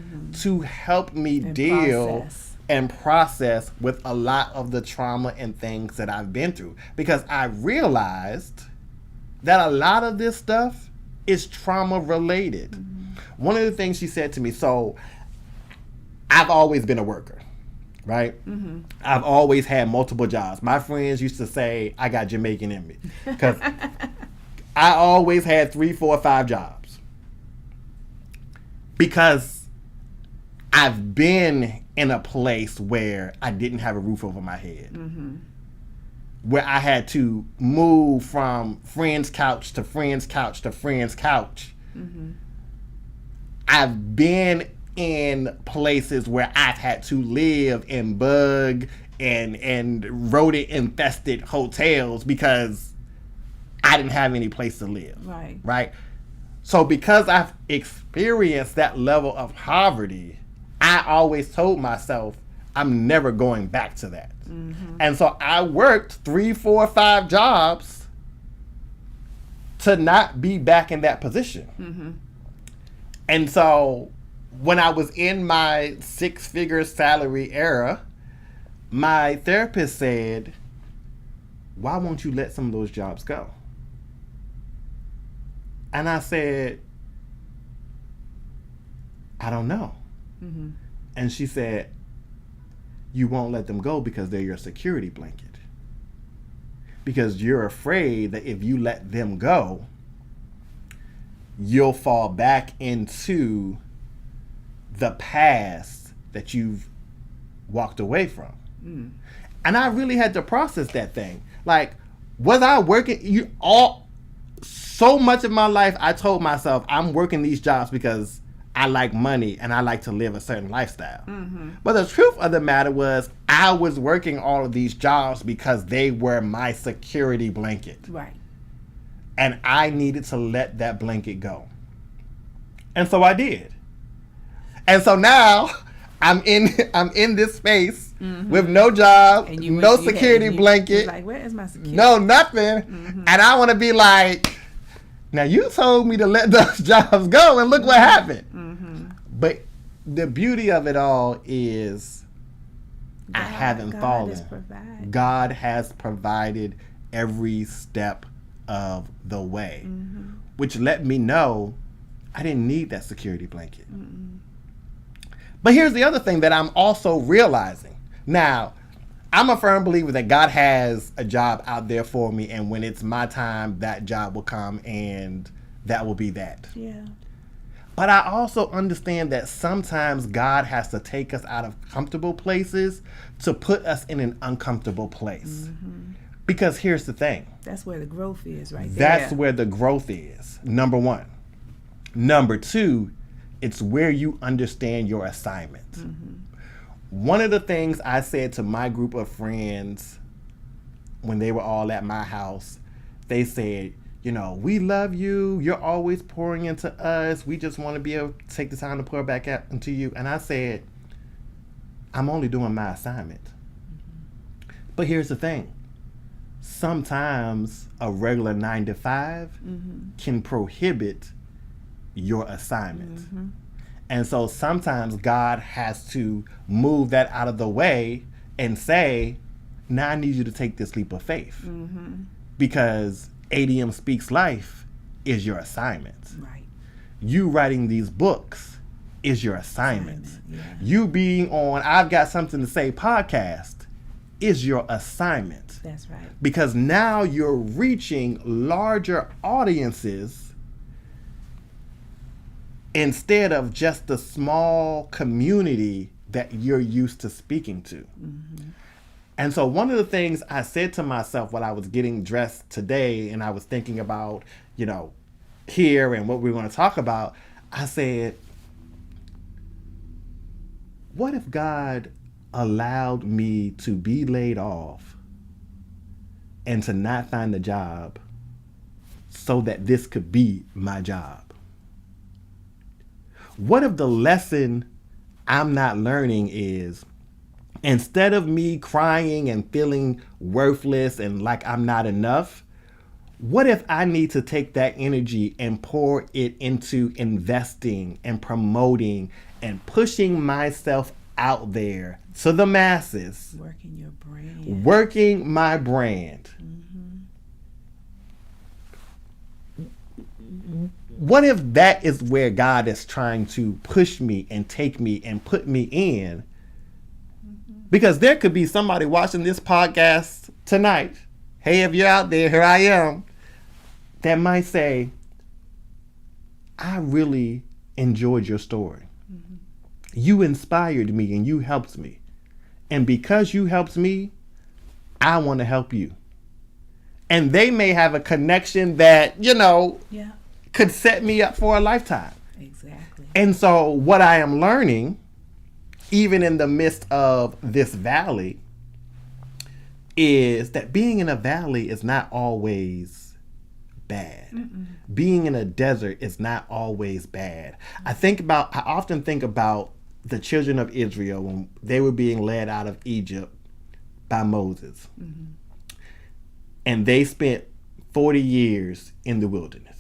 to help me deal and process with a lot of the trauma and things that I've been through. Because I realized that a lot of this stuff is trauma related. One of the things she said to me, so I've always been a worker, right? I've always had multiple jobs. My friends used to say I got Jamaican in me because I always had 3, 4, 5 jobs because I've been in a place where I didn't have a roof over my head, where I had to move from friend's couch to friend's couch to friend's couch. I've been in places where I've had to live in bug and rodent infested hotels because I didn't have any place to live. Right. So because I've experienced that level of poverty, I always told myself I'm never going back to that. And so I worked 3, 4, 5 jobs to not be back in that position. And so when I was in my 6-figure salary era, my therapist said, why won't you let some of those jobs go? And I said, I don't know. And she said, you won't let them go because they're your security blanket. Because you're afraid that if you let them go, you'll fall back into the past that you've walked away from. And I really had to process that thing. Like, was I working so much of my life I told myself I'm working these jobs because I like money and I like to live a certain lifestyle. But the truth of the matter was I was working all of these jobs because they were my security blanket. Right. And I needed to let that blanket go. And so I did. And so now I'm in this space with no job, no security blanket. Like, where is my security? No, nothing. And I want to be like, now you told me to let those jobs go and look what happened. But the beauty of it all is I haven't fallen. God has provided every step of the way, which let me know I didn't need that security blanket. But here's the other thing that I'm also realizing. Now, I'm a firm believer that God has a job out there for me, and when it's my time, that job will come and that will be that. Yeah. But I also understand that sometimes God has to take us out of comfortable places to put us in an uncomfortable place. Because here's the thing. That's where the growth is right there. That's where the growth is, number one. Number two, it's where you understand your assignment. One of the things I said to my group of friends when they were all at my house, they said, you know, we love you. You're always pouring into us. We just want to be able to take the time to pour back out into you. And I said, I'm only doing my assignment. But here's the thing. Sometimes a regular 9 to 5 can prohibit your assignment. And so sometimes God has to move that out of the way and say, now I need you to take this leap of faith. Because ADM Speaks Life is your assignment. Right. You writing these books is your assignment. You being on I've Got Something to Say podcast is your assignment. That's right. Because now you're reaching larger audiences instead of just the small community that you're used to speaking to. And so one of the things I said to myself while I was getting dressed today and I was thinking about, here and what we're going to talk about, I said, what if God allowed me to be laid off and to not find a job so that this could be my job? What if the lesson I'm not learning is, instead of me crying and feeling worthless and like I'm not enough, what if I need to take that energy and pour it into investing and promoting and pushing myself out there to the masses? Working your brand. Working my brand. What if that is where God is trying to push me and take me and put me in? Because there could be somebody watching this podcast tonight. Hey, if you're out there, here I am. That might say, I really enjoyed your story. You inspired me and you helped me. And because you helped me, I want to help you. And they may have a connection that, could set me up for a lifetime. Exactly. And so what I am learning, even in the midst of this valley, is that being in a valley is not always bad. Being in a desert is not always bad. I often think about the children of Israel when they were being led out of Egypt by Moses. And they spent 40 years in the wilderness.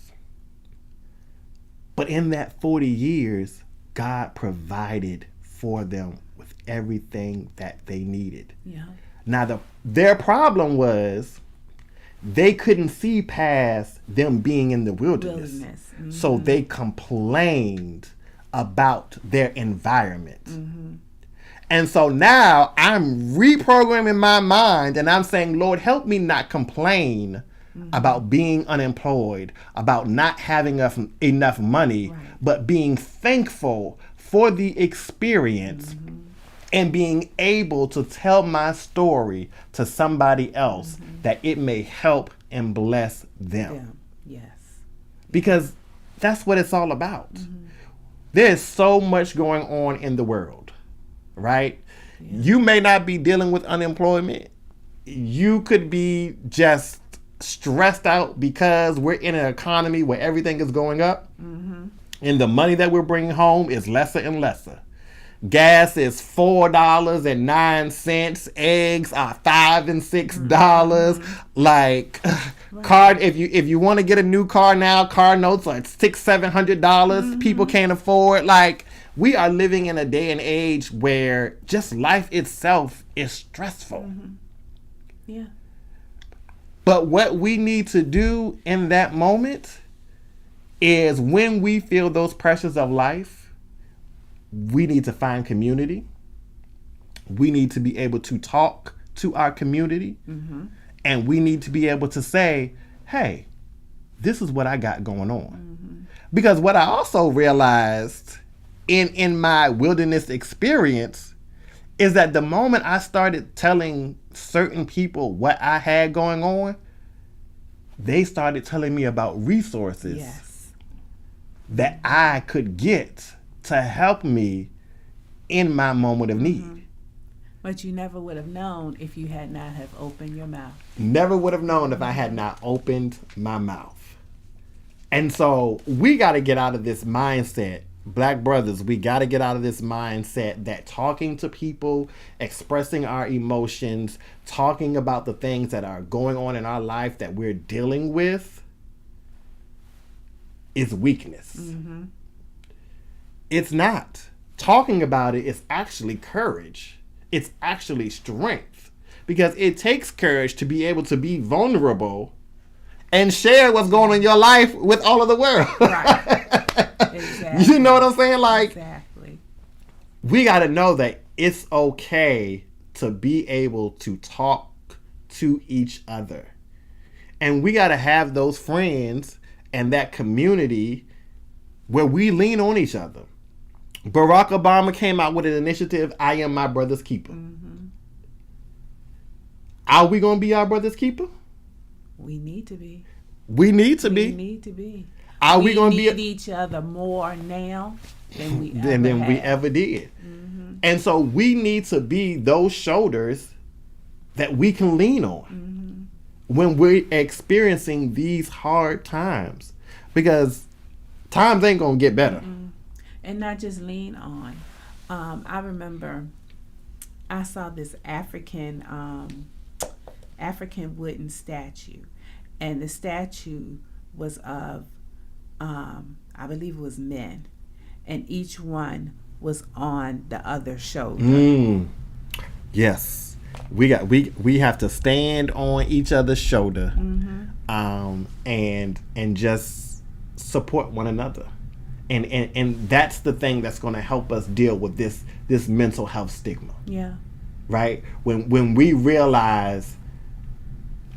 But in that 40 years, God provided for them with everything that they needed. Yeah. Now, their problem was they couldn't see past them being in the wilderness. So they complained about their environment. And so now I'm reprogramming my mind and I'm saying, Lord, help me not complain about being unemployed, about not having enough money, but being thankful for the experience and being able to tell my story to somebody else that it may help and bless them. Yes. Because that's what it's all about. There's so much going on in the world, right? You may not be dealing with unemployment. You could be just stressed out because we're in an economy where everything is going up and the money that we're bringing home is lesser and lesser. Gas is $4.09. Eggs are $5 and $6. Like, card, if you want to get a new car now, car notes are $600-$700. People can't afford. Like, we are living in a day and age where just life itself is stressful. Yeah. But what we need to do in that moment is, when we feel those pressures of life, we need to find community. We need to be able to talk to our community. And we need to be able to say, hey, this is what I got going on. Because what I also realized in my wilderness experience is that the moment I started telling certain people what I had going on, they started telling me about resources that I could get to help me in my moment of need. But you never would have known if you had not have opened your mouth. Never would have known if I had not opened my mouth. And so we got to get out of this mindset. Black brothers, we got to get out of this mindset that talking to people, expressing our emotions, talking about the things that are going on in our life that we're dealing with is weakness. It's not. Talking about it is actually courage. It's actually strength. Because it takes courage to be able to be vulnerable and share what's going on in your life with all of the world. Exactly. You know what I'm saying? Like, exactly. We got to know that it's okay to be able to talk to each other. And we got to have those friends and that community where we lean on each other. Barack Obama came out with an initiative, I am my brother's keeper. Mm-hmm. Are we going to be our brother's keeper? We need to be. We need to be. We need to be. Are we going to be? We need each other more now than we ever did. Mm-hmm. And so we need to be those shoulders that we can lean on when we're experiencing these hard times, because times ain't gonna get better. And not just lean on. I remember I saw this African wooden statue, and the statue was of I believe it was men, and each one was on the other shoulder. Yes. We have to stand on each other's shoulder, and just support one another, and that's the thing that's going to help us deal with this mental health stigma. Yeah. Right. When we realize,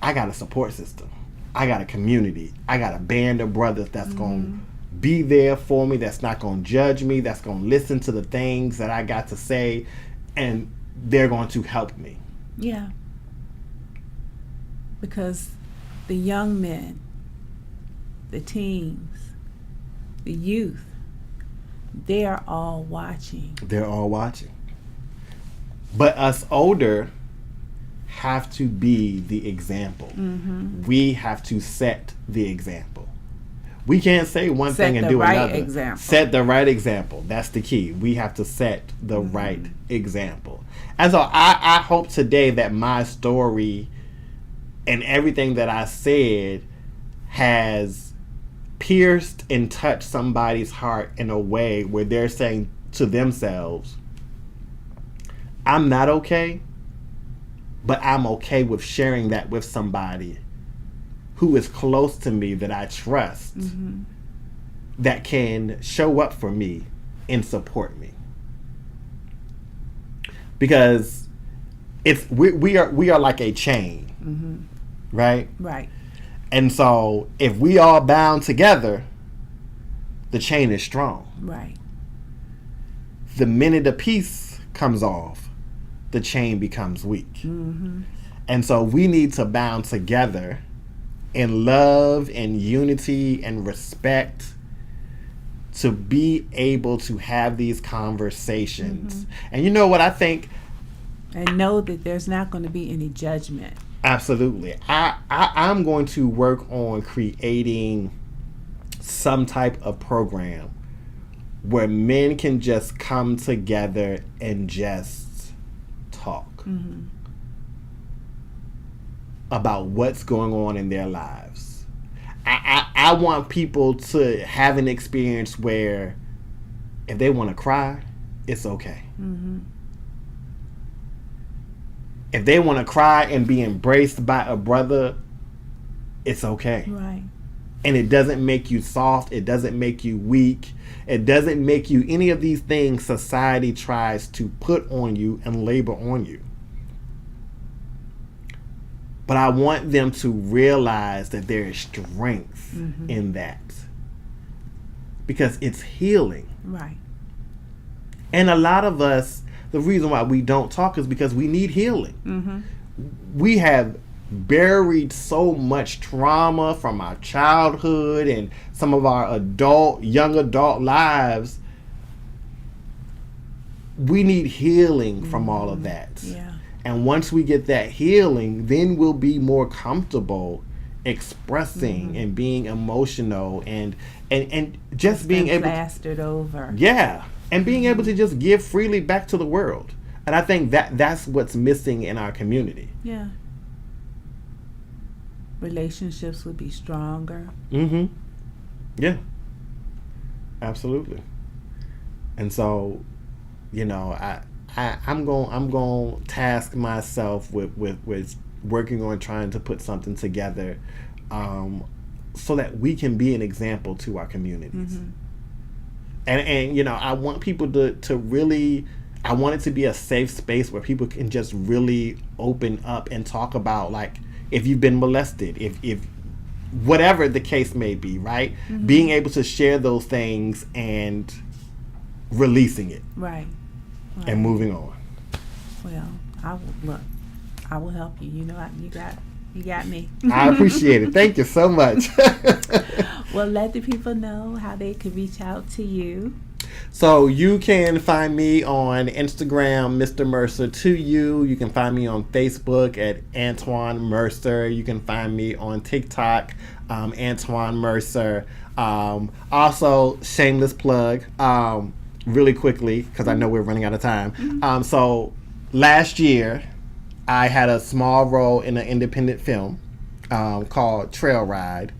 I got a support system, I got a community, I got a band of brothers that's going to be there for me, that's not going to judge me, that's going to listen to the things that I got to say, and they're going to help me. Yeah. Because the young men, the teens, the youth, they are all watching. They're all watching. But us older have to be the example. We have to set the example. We can't say one thing and do another. Set the right example. That's the key. We have to set the right example. And so I hope today that my story and everything that I said has pierced and touched somebody's heart in a way where they're saying to themselves, I'm not okay, but I'm okay with sharing that with somebody who is close to me that I trust, that can show up for me and support me. Because we are like a chain, right? Right. And so if we all bound together, the chain is strong. Right. The minute a piece comes off, the chain becomes weak. And so we need to bound together in love and unity and respect to be able to have these conversations. And you know what I think? And know that there's not going to be any judgment. Absolutely. I'm going to work on creating some type of program where men can just come together and just talk about what's going on in their lives. I want people to have an experience where if they want to cry, it's okay. If they want to cry and be embraced by a brother, it's okay. Right. And it doesn't make you soft. It doesn't make you weak. It doesn't make you any of these things society tries to put on you and labor on you. But I want them to realize that there is strength in that. Because it's healing. Right. And a lot of us, the reason why we don't talk is because we need healing. We have buried so much trauma from our childhood and some of our young adult lives. We need healing from all of that. Yeah. And once we get that healing, then we'll be more comfortable expressing and being emotional and just being able plastered over. Yeah. And being able to just give freely back to the world. And I think that's what's missing in our community. Yeah. Relationships would be stronger. Yeah. Absolutely. And so, you know, I'm going to task myself with working on trying to put something together so that we can be an example to our communities. And you know, I want people to really, I want it to be a safe space where people can just really open up and talk about, like, if you've been molested, if whatever the case may be, right? Being able to share those things and releasing it. Right. And moving on. Well, I will help you. You know, you got me. I appreciate it. Thank you so much. Well, let the people know how they can reach out to you. So you can find me on Instagram, Mr. Mercer to you. You can find me on Facebook at Antoine Mercer. You can find me on TikTok, Antoine Mercer. Also, shameless plug, really quickly, because I know we're running out of time. So last year, I had a small role in an independent film called Trail Ride.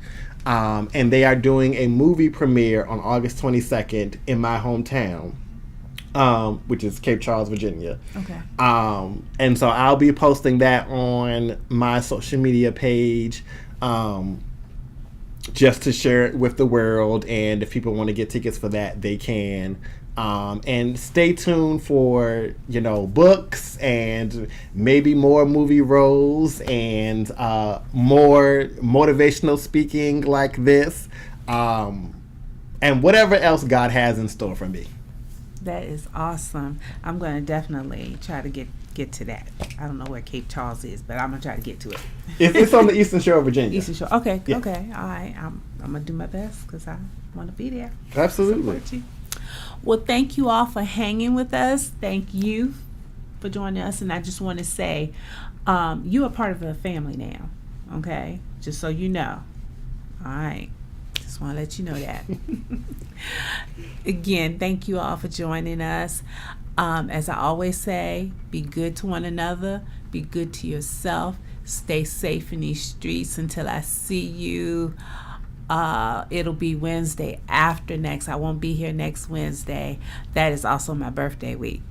And they are doing a movie premiere on August 22nd in my hometown, which is Cape Charles, Virginia. Okay. And so I'll be posting that on my social media page just to share it with the world. And if people want to get tickets for that, they can. And stay tuned for, books and maybe more movie roles and more motivational speaking like this, and whatever else God has in store for me. That is awesome. I'm going to definitely try to get to that. I don't know where Cape Charles is, but I'm going to try to get to it. It's on the Eastern Shore of Virginia. Eastern Shore. Okay, yeah. Okay. All right. I'm going to do my best because I want to be there. Absolutely. Support you. Well, thank you all for hanging with us. Thank you for joining us. And I just want to say, you are part of a family now, okay? Just so you know. All right. Just want to let you know that. Again, thank you all for joining us. As I always say, be good to one another. Be good to yourself. Stay safe in these streets until I see you. It'll be Wednesday after next. I won't be here next Wednesday. That is also my birthday week.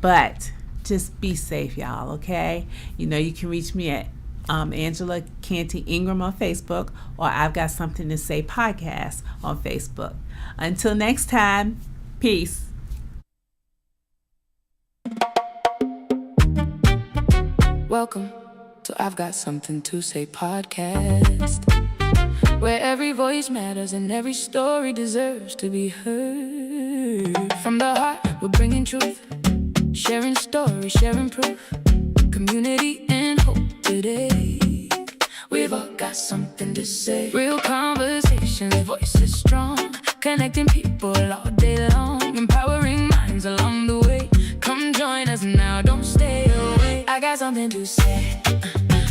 But just be safe, y'all, okay? You can reach me at Angela Canty Ingram on Facebook, or I've Got Something to Say podcast on Facebook. Until next time, peace. Welcome to I've Got Something to Say podcast, where every voice matters and every story deserves to be heard. From the heart, we're bringing truth, sharing stories, sharing proof, community and hope today. We've all got something to say. Real conversations, voices strong, connecting people all day long, empowering minds along the way. Come join us now, don't stay away. I got something to say.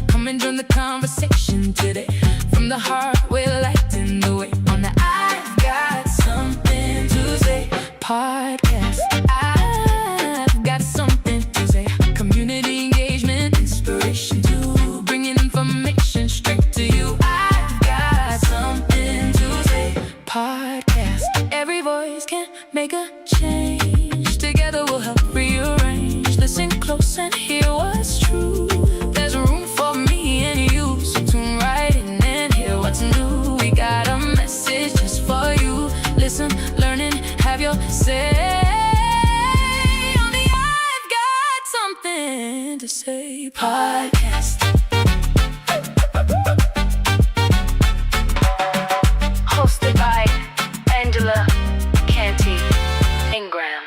Come and join the conversation today. From the heart, we're lighting the way on the I've Got Something to Say podcast. I've got something to say. Community engagement, inspiration too, bringing information straight to you. I've got something to say podcast. Every voice can make a change. Together we'll help rearrange. Listen close and hear what's true. There's room for me and you, so tune right in and hear what's new. We got a message just for you. Listen, learn, and have your say. On the I've Got Something to Say podcast. Hosted by Angela Canty Ingram.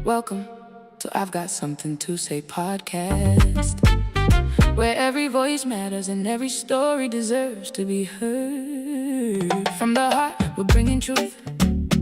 Welcome to I've Got Something to Say podcast, where every voice matters and every story deserves to be heard. From the heart, we're bringing truth,